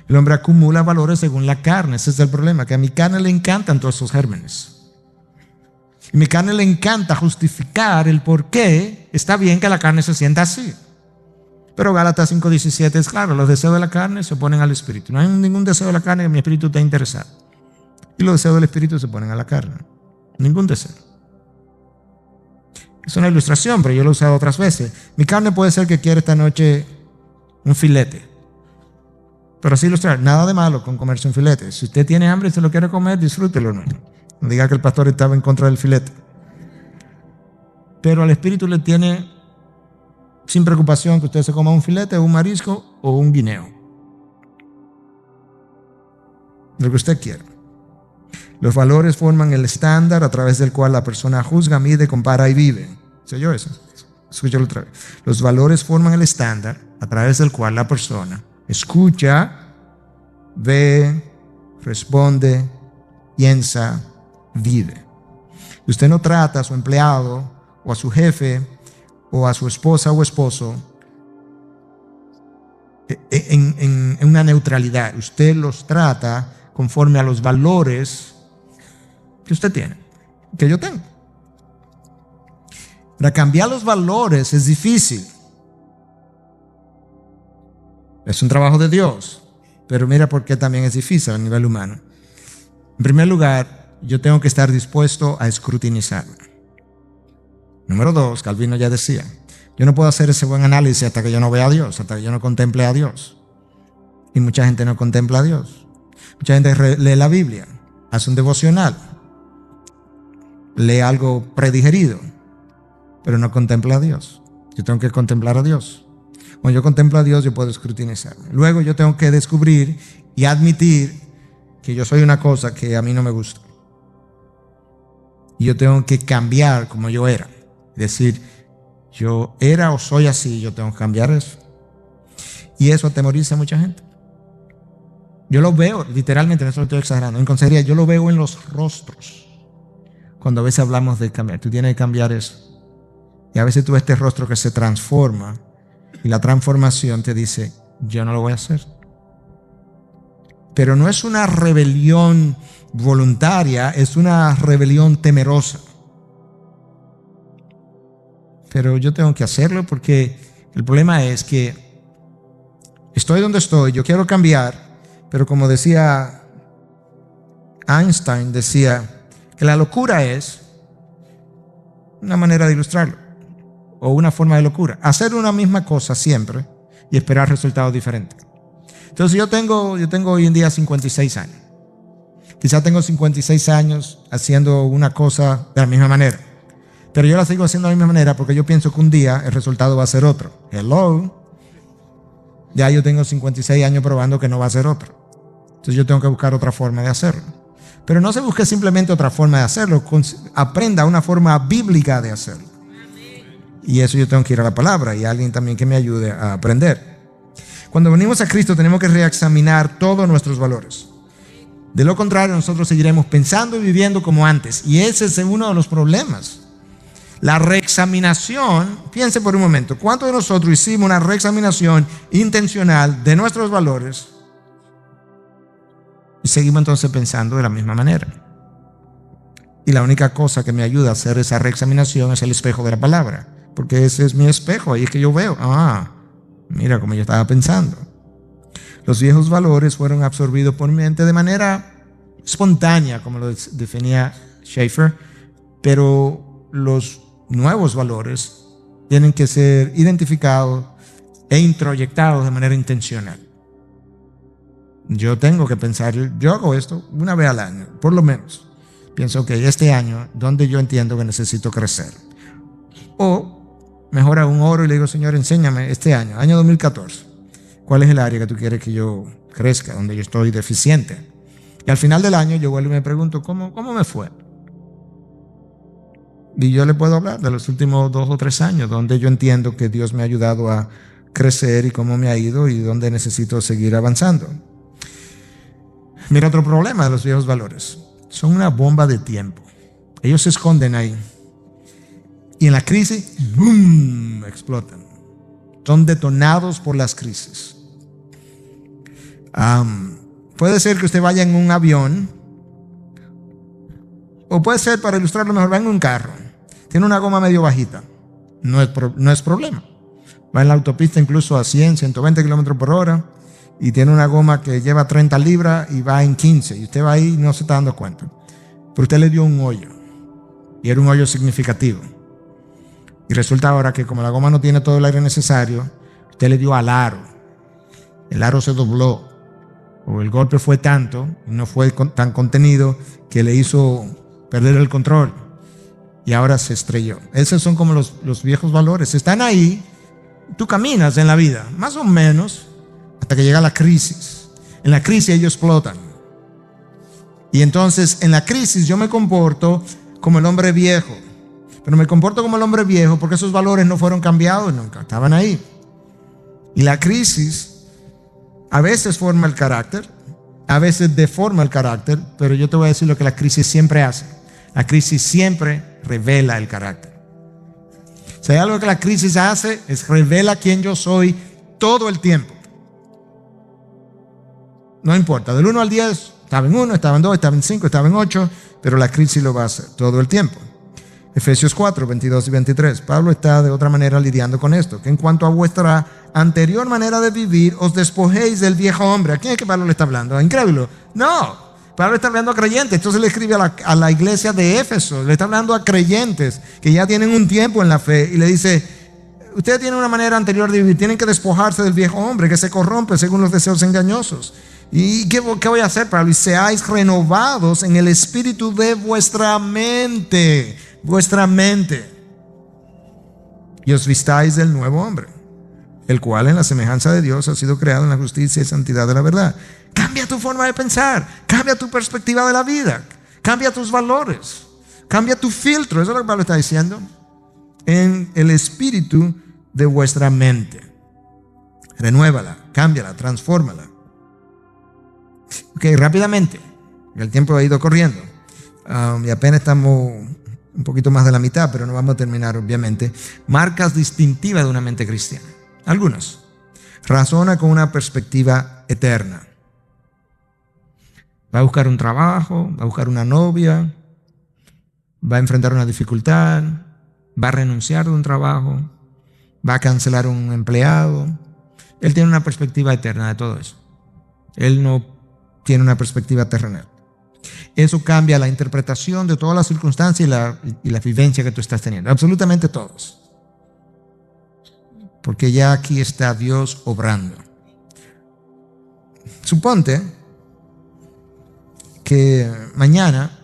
El hombre acumula valores según la carne. Ese es el problema, que a mi carne le encantan todos esos gérmenes. Y a mi carne le encanta justificar el por qué está bien que la carne se sienta así. Pero Gálatas 5:17 es claro, los deseos de la carne se oponen al espíritu. No hay ningún deseo de la carne que mi espíritu esté interesado. Y los deseos del espíritu se oponen a la carne. Ningún deseo. Es una ilustración, pero yo lo he usado otras veces. Mi carne puede ser que quiera esta noche un filete. Pero así ilustrar, nada de malo con comerse un filete. Si usted tiene hambre y se lo quiere comer, disfrútelo. No diga que el pastor estaba en contra del filete. Pero al espíritu le tiene sin preocupación que usted se coma un filete, un marisco o un guineo. Lo que usted quiera. Los valores forman el estándar a través del cual la persona juzga, mide, compara y vive. ¿Se oyó eso? Escúchalo otra vez. Los valores forman el estándar a través del cual la persona escucha, ve, responde, piensa, vive. Usted no trata a su empleado o a su jefe o a su esposa o esposo en una neutralidad. Usted los trata conforme a los valores que usted tiene, que yo tengo. Para cambiar los valores es difícil. Es un trabajo de Dios, pero mira por qué también es difícil a nivel humano. En primer lugar, yo tengo que estar dispuesto a escrutinizarme. Número 2, Calvino ya decía, yo no puedo hacer ese buen análisis hasta que yo no vea a Dios, hasta que yo no contemple a Dios. Y mucha gente no contempla a Dios. Mucha gente lee la Biblia, hace un devocional, lee algo predigerido, pero no contempla a Dios. Yo tengo que contemplar a Dios. Cuando yo contemplo a Dios, yo puedo escrutinizarme. Luego yo tengo que descubrir y admitir que yo soy una cosa que a mí no me gusta. Y yo tengo que cambiar como yo era. Es decir, yo era o soy así, yo tengo que cambiar eso. Y eso atemoriza a mucha gente. Yo lo veo, literalmente, no estoy exagerando, en consejería, yo lo veo en los rostros. Cuando a veces hablamos de cambiar, tú tienes que cambiar eso. Y a veces tú ves este rostro que se transforma. Y la transformación te dice, yo no lo voy a hacer. Pero no es una rebelión voluntaria, es una rebelión temerosa. Pero yo tengo que hacerlo porque el problema es que estoy donde estoy, yo quiero cambiar, pero como decía Einstein, decía que la locura es una manera de ilustrarlo. O una forma de locura. Hacer una misma cosa siempre y esperar resultados diferentes. Entonces yo tengo hoy en día 56 años. Quizás tengo 56 años haciendo una cosa de la misma manera. Pero yo la sigo haciendo de la misma manera porque yo pienso que un día el resultado va a ser otro. Hello. Ya yo tengo 56 años probando que no va a ser otro. Entonces yo tengo que buscar otra forma de hacerlo. Pero no se busque simplemente otra forma de hacerlo. Aprenda una forma bíblica de hacerlo. Y eso yo tengo que ir a la palabra y alguien también que me ayude a aprender. Cuando venimos a Cristo tenemos que reexaminar todos nuestros valores. De lo contrario, nosotros seguiremos pensando y viviendo como antes. Y ese es uno de los problemas. La reexaminación, piense por un momento, ¿cuántos de nosotros hicimos una reexaminación intencional de nuestros valores? Y seguimos entonces pensando de la misma manera. Y la única cosa que me ayuda a hacer esa reexaminación es el espejo de la palabra. Porque ese es mi espejo, ahí es que yo veo, mira cómo yo estaba pensando. Los viejos valores fueron absorbidos por mi mente de manera espontánea, como lo definía Schaeffer, pero los nuevos valores tienen que ser identificados, e introyectados de manera intencional. Yo tengo que pensar, yo hago esto una vez al año, por lo menos. Pienso que este año, ¿dónde yo entiendo que necesito crecer? O, mejor aún, oro y le digo, Señor, enséñame este año, año 2014, ¿cuál es el área que tú quieres que yo crezca, donde yo estoy deficiente? Y al final del año yo vuelvo y me pregunto, ¿cómo me fue? Y yo le puedo hablar de los últimos 2 o 3 años, donde yo entiendo que Dios me ha ayudado a crecer y cómo me ha ido y dónde necesito seguir avanzando. Mira otro problema de los viejos valores. Son una bomba de tiempo. Ellos se esconden ahí. Y en la crisis, ¡boom!, explotan. Son detonados por las crisis. Puede ser que usted vaya en un avión, o puede ser, para ilustrarlo mejor, va en un carro. Tiene una goma medio bajita. No es problema. Va en la autopista incluso a 100, 120 kilómetros por hora. Y tiene una goma que lleva 30 libras y va en 15. Y usted va ahí y no se está dando cuenta. Pero usted le dio un hoyo. Y era un hoyo significativo. Y resulta ahora que como la goma no tiene todo el aire necesario, usted le dio al aro. El aro se dobló. O el golpe fue tanto, y no fue tan contenido, que le hizo perder el control. Y ahora se estrelló. Esos son como los viejos valores. Están ahí. Tú caminas en la vida, más o menos, hasta que llega la crisis. En la crisis ellos explotan. Y entonces en la crisis yo me comporto como el hombre viejo. Pero me comporto como el hombre viejo porque esos valores no fueron cambiados nunca, estaban ahí. Y la crisis a veces forma el carácter, a veces deforma el carácter, pero yo te voy a decir lo que la crisis siempre hace. La crisis siempre revela el carácter. Si hay algo que la crisis hace, es revela quién yo soy todo el tiempo. No importa, del 1 al 10, estaba en 1, estaba en 2, estaba en 5, estaba en 8, pero la crisis lo va a hacer todo el tiempo. Efesios 4, 22 y 23. Pablo está de otra manera lidiando con esto, que en cuanto a vuestra anterior manera de vivir, os despojéis del viejo hombre. ¿A quién es que Pablo le está hablando? ¿A incrédulo? No, Pablo está hablando a creyentes. Entonces le escribe a la iglesia de Éfeso, le está hablando a creyentes que ya tienen un tiempo en la fe y le dice, ustedes tienen una manera anterior de vivir, tienen que despojarse del viejo hombre que se corrompe según los deseos engañosos. ¿Y qué voy a hacer, Pablo? Y seáis renovados en el espíritu de vuestra mente. Vuestra mente. Y os vistáis del nuevo hombre, el cual en la semejanza de Dios ha sido creado en la justicia y santidad de la verdad. Cambia tu forma de pensar, cambia tu perspectiva de la vida, cambia tus valores, cambia tu filtro. Eso es lo que Pablo está diciendo. En el espíritu de vuestra mente. Renuévala, cámbiala, transfórmala. Ok, rápidamente. El tiempo ha ido corriendo. Y apenas estamos un poquito más de la mitad, pero no vamos a terminar, obviamente. Marcas distintivas de una mente cristiana. Algunas. Razona con una perspectiva eterna. Va a buscar un trabajo, va a buscar una novia, va a enfrentar una dificultad, va a renunciar de un trabajo, va a cancelar un empleado. Él tiene una perspectiva eterna de todo eso. Él no tiene una perspectiva terrenal. Eso cambia la interpretación de todas las circunstancias y la vivencia que tú estás teniendo. Absolutamente todos. Porque ya aquí está Dios obrando. Suponte que mañana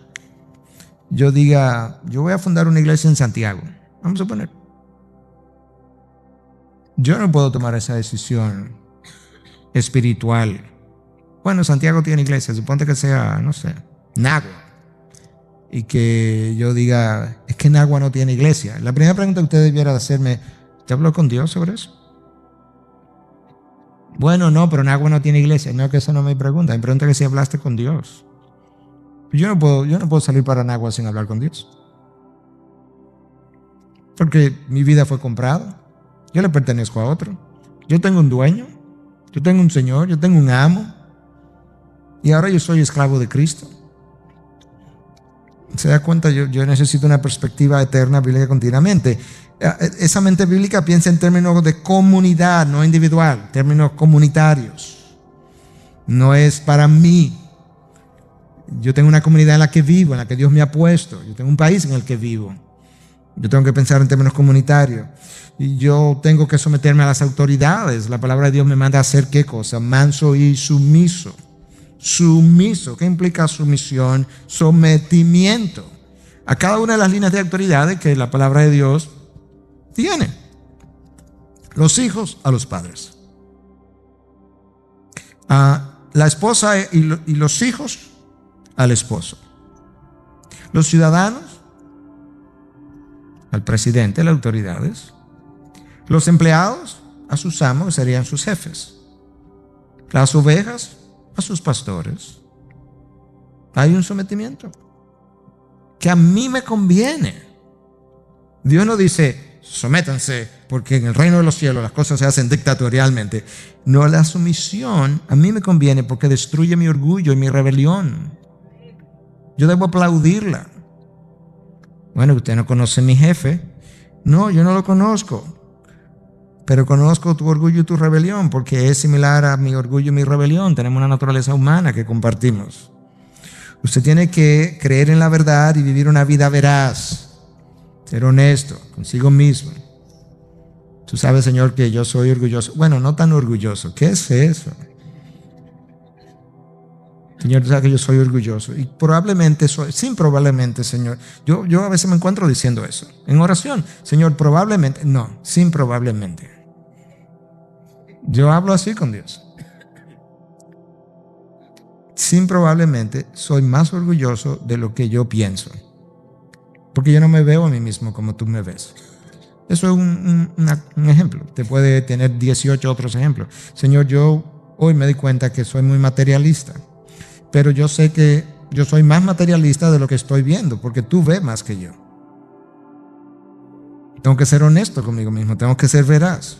yo diga, yo voy a fundar una iglesia en Santiago. Vamos a suponer. Yo no puedo tomar esa decisión espiritual. Bueno, Santiago tiene iglesia, suponte que sea, no sé, Nagua. Y que yo diga, es que Nagua no tiene iglesia. La primera pregunta que usted debiera hacerme, ¿te habló con Dios sobre eso? Bueno, no, pero Nagua no tiene iglesia. No, que esa no es mi pregunta. Mi pregunta es que si hablaste con Dios. Yo no puedo salir para Nagua sin hablar con Dios. Porque mi vida fue comprada. Yo le pertenezco a otro. Yo tengo un dueño. Yo tengo un Señor. Yo tengo un amo. Y ahora yo soy esclavo de Cristo. ¿Se da cuenta? Yo necesito una perspectiva eterna bíblica continuamente. Esa mente bíblica piensa en términos de comunidad, no individual, términos comunitarios. No es para mí. Yo tengo una comunidad en la que vivo, en la que Dios me ha puesto. Yo tengo un país en el que vivo. Yo tengo que pensar en términos comunitarios. Y yo tengo que someterme a las autoridades. La palabra de Dios me manda a hacer ¿qué cosa? Manso y sumiso. Sumiso. ¿Qué implica sumisión? Sometimiento a cada una de las líneas de autoridades que la palabra de Dios tiene. Los hijos a los padres. A la esposa y los hijos al esposo. Los ciudadanos al presidente, las autoridades. Los empleados a sus amos, que serían sus jefes. Las ovejas a sus pastores. Hay un sometimiento que a mí me conviene. Dios no dice, sométanse, porque en el reino de los cielos las cosas se hacen dictatorialmente. No, la sumisión a mí me conviene porque destruye mi orgullo y mi rebelión. Yo debo aplaudirla. Bueno, usted no conoce a mi jefe. No, yo no lo conozco. Pero conozco tu orgullo y tu rebelión, porque es similar a mi orgullo y mi rebelión. Tenemos una naturaleza humana que compartimos. Usted tiene que creer en la verdad y vivir una vida veraz. Ser honesto consigo mismo. Tú sabes, Señor, que yo soy orgulloso. Bueno, no tan orgulloso. ¿Qué es eso? Señor, tú sabes que yo soy orgulloso. Y probablemente soy, sin probablemente, Señor. Yo a veces me encuentro diciendo eso. En oración, Señor, probablemente. No, sin probablemente. Yo hablo así con Dios. Sin probablemente soy más orgulloso de lo que yo pienso. Porque yo no me veo a mí mismo como tú me ves. Eso es un ejemplo. Te puede tener 18 otros ejemplos. Señor, yo hoy me di cuenta que soy muy materialista. Pero yo sé que yo soy más materialista de lo que estoy viendo, porque tú ves más que yo. Tengo que ser honesto conmigo mismo, tengo que ser veraz.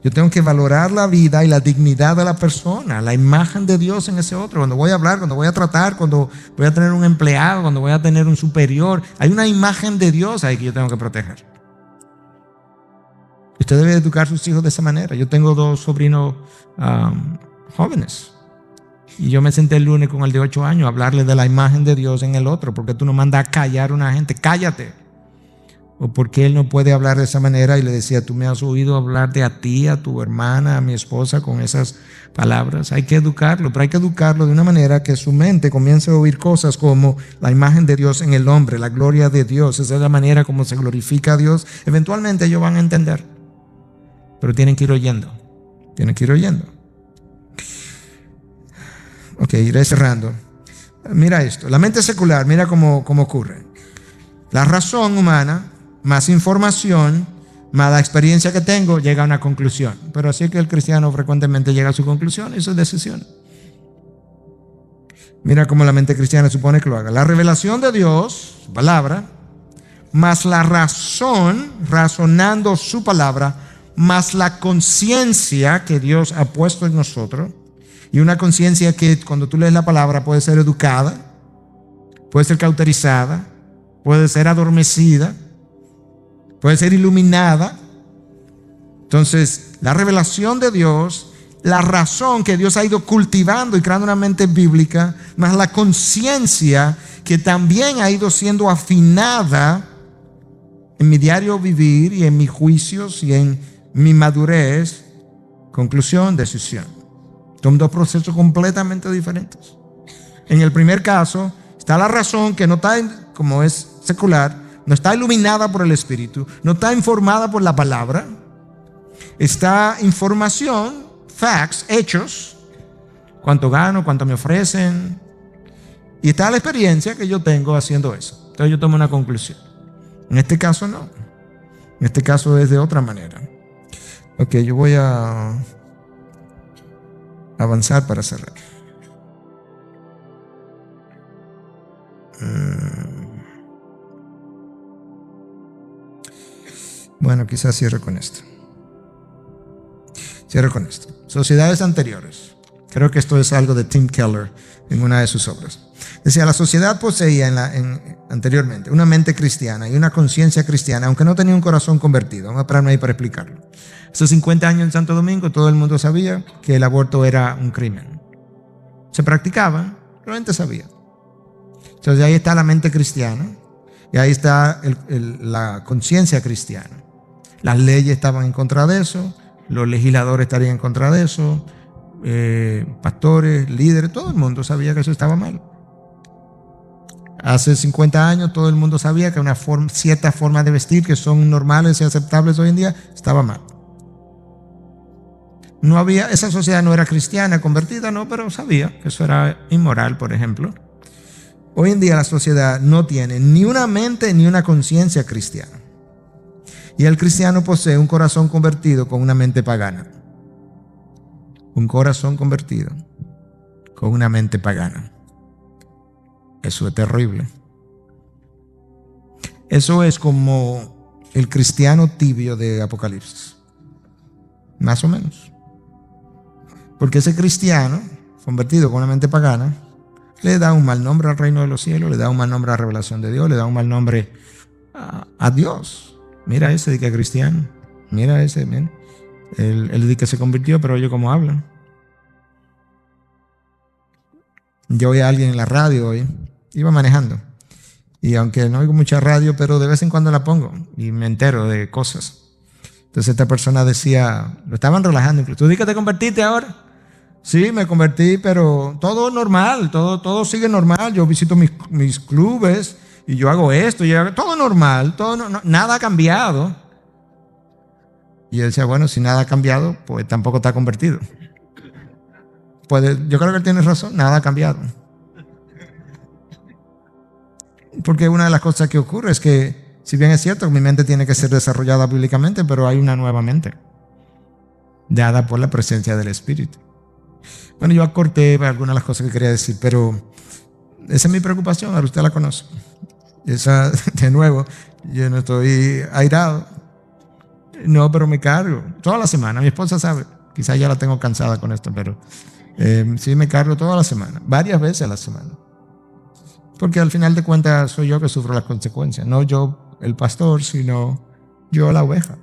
Yo tengo que valorar la vida y la dignidad de la persona, la imagen de Dios en ese otro. Cuando voy a hablar, cuando voy a tratar, cuando voy a tener un empleado, cuando voy a tener un superior, hay una imagen de Dios ahí que yo tengo que proteger. Usted debe educar a sus hijos de esa manera. Yo tengo 2 sobrinos jóvenes. Y yo me senté el lunes con el de 8 años a hablarle de la imagen de Dios en el otro. ¿Por qué tú no mandas a callar a una gente? ¡Cállate! O por qué él no puede hablar de esa manera. Y le decía, tú me has oído hablar de a ti, a tu hermana, a mi esposa con esas palabras. Hay que educarlo, pero hay que educarlo de una manera que su mente comience a oír cosas como la imagen de Dios en el hombre, la gloria de Dios. Esa es la manera como se glorifica a Dios. Eventualmente ellos van a entender. Pero tienen que ir oyendo. Tienen que ir oyendo. Ok, iré cerrando. Mira esto, la mente secular, mira cómo ocurre. La razón humana, más información, más la experiencia que tengo, llega a una conclusión. Pero así que el cristiano frecuentemente llega a su conclusión y sus decisiones. Mira cómo la mente cristiana supone que lo haga. La revelación de Dios, su palabra, más la razón, razonando su palabra, más la conciencia que Dios ha puesto en nosotros. Y una conciencia que cuando tú lees la palabra puede ser educada, puede ser cauterizada, puede ser adormecida, puede ser iluminada. Entonces, la revelación de Dios, la razón que Dios ha ido cultivando y creando una mente bíblica, más la conciencia que también ha ido siendo afinada en mi diario vivir y en mis juicios y en mi madurez. Conclusión, decisión. Son 2 procesos completamente diferentes. En el primer caso está la razón que no está, como es secular, no está iluminada por el Espíritu, no está informada por la palabra. Está información, facts, hechos, cuánto gano, cuánto me ofrecen. Y está la experiencia que yo tengo haciendo eso. Entonces yo tomo una conclusión. En este caso no. En este caso es de otra manera. Ok, yo voy a avanzar para cerrar. Bueno, quizás cierre con esto. Sociedades anteriores. Creo que esto es algo de Tim Keller en una de sus obras. Decía, la sociedad poseía anteriormente una mente cristiana y una conciencia cristiana, aunque no tenía un corazón convertido. Vamos a pararme ahí para explicarlo. Hace 50 años en Santo Domingo todo el mundo sabía que el aborto era un crimen. Se practicaba, pero la gente sabía. Entonces ahí está la mente cristiana. Y ahí está la conciencia cristiana. Las leyes estaban en contra de eso, los legisladores estarían en contra de eso, pastores, líderes, todo el mundo sabía que eso estaba mal. Hace 50 años todo el mundo sabía que una cierta forma de vestir que son normales y aceptables hoy en día estaba mal. No había, esa sociedad no era cristiana, convertida, no, pero sabía que eso era inmoral, por ejemplo. Hoy en día la sociedad no tiene ni una mente ni una conciencia cristiana. Y el cristiano posee un corazón convertido con una mente pagana. Un corazón convertido con una mente pagana. Eso es terrible. Eso es como el cristiano tibio de Apocalipsis. Más o menos. Porque ese cristiano convertido con una mente pagana le da un mal nombre al reino de los cielos, le da un mal nombre a la revelación de Dios, le da un mal nombre a Dios. Mira ese de que es cristiano. Mira ese, mira. Él de que se convirtió, pero oye cómo hablan. Yo oí a alguien en la radio hoy, iba manejando. Y aunque no oigo mucha radio, pero de vez en cuando la pongo y me entero de cosas. Entonces esta persona decía, lo estaban relajando. ¿Tú di que te convertiste ahora? Sí, me convertí, pero todo normal, todo sigue normal. Yo visito mis clubes y yo hago esto, todo normal, nada ha cambiado. Y él decía, bueno, si nada ha cambiado, pues tampoco está convertido. Pues yo creo que él tiene razón, nada ha cambiado. Porque una de las cosas que ocurre es que, si bien es cierto que mi mente tiene que ser desarrollada bíblicamente, pero hay una nueva mente, dada por la presencia del Espíritu. Bueno, yo acorté algunas de las cosas que quería decir, pero esa es mi preocupación, ahora usted la conoce. Esa, de nuevo, yo no estoy airado. No, pero me cargo toda la semana. Mi esposa sabe, quizás ya la tengo cansada con esto, pero sí me cargo toda la semana, varias veces a la semana. Porque al final de cuentas soy yo que sufro las consecuencias, no yo el pastor, sino yo la oveja,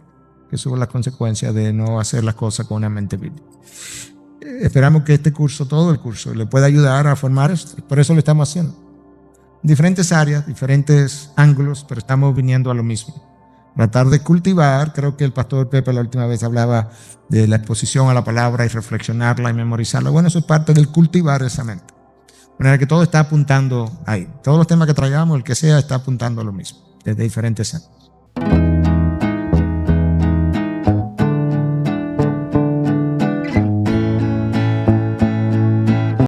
que sufro las consecuencias de no hacer las cosas con una mente bíblica. Esperamos que este curso, todo el curso, le pueda ayudar a formar esto. Por eso lo estamos haciendo. Diferentes áreas, diferentes ángulos, pero estamos viniendo a lo mismo. Tratar de cultivar, creo que el pastor Pepe la última vez hablaba de la exposición a la palabra y reflexionarla y memorizarla. Bueno, eso es parte del cultivar esa mente. De manera que todo está apuntando ahí. Todos los temas que traigamos, el que sea, está apuntando a lo mismo, desde diferentes ángulos.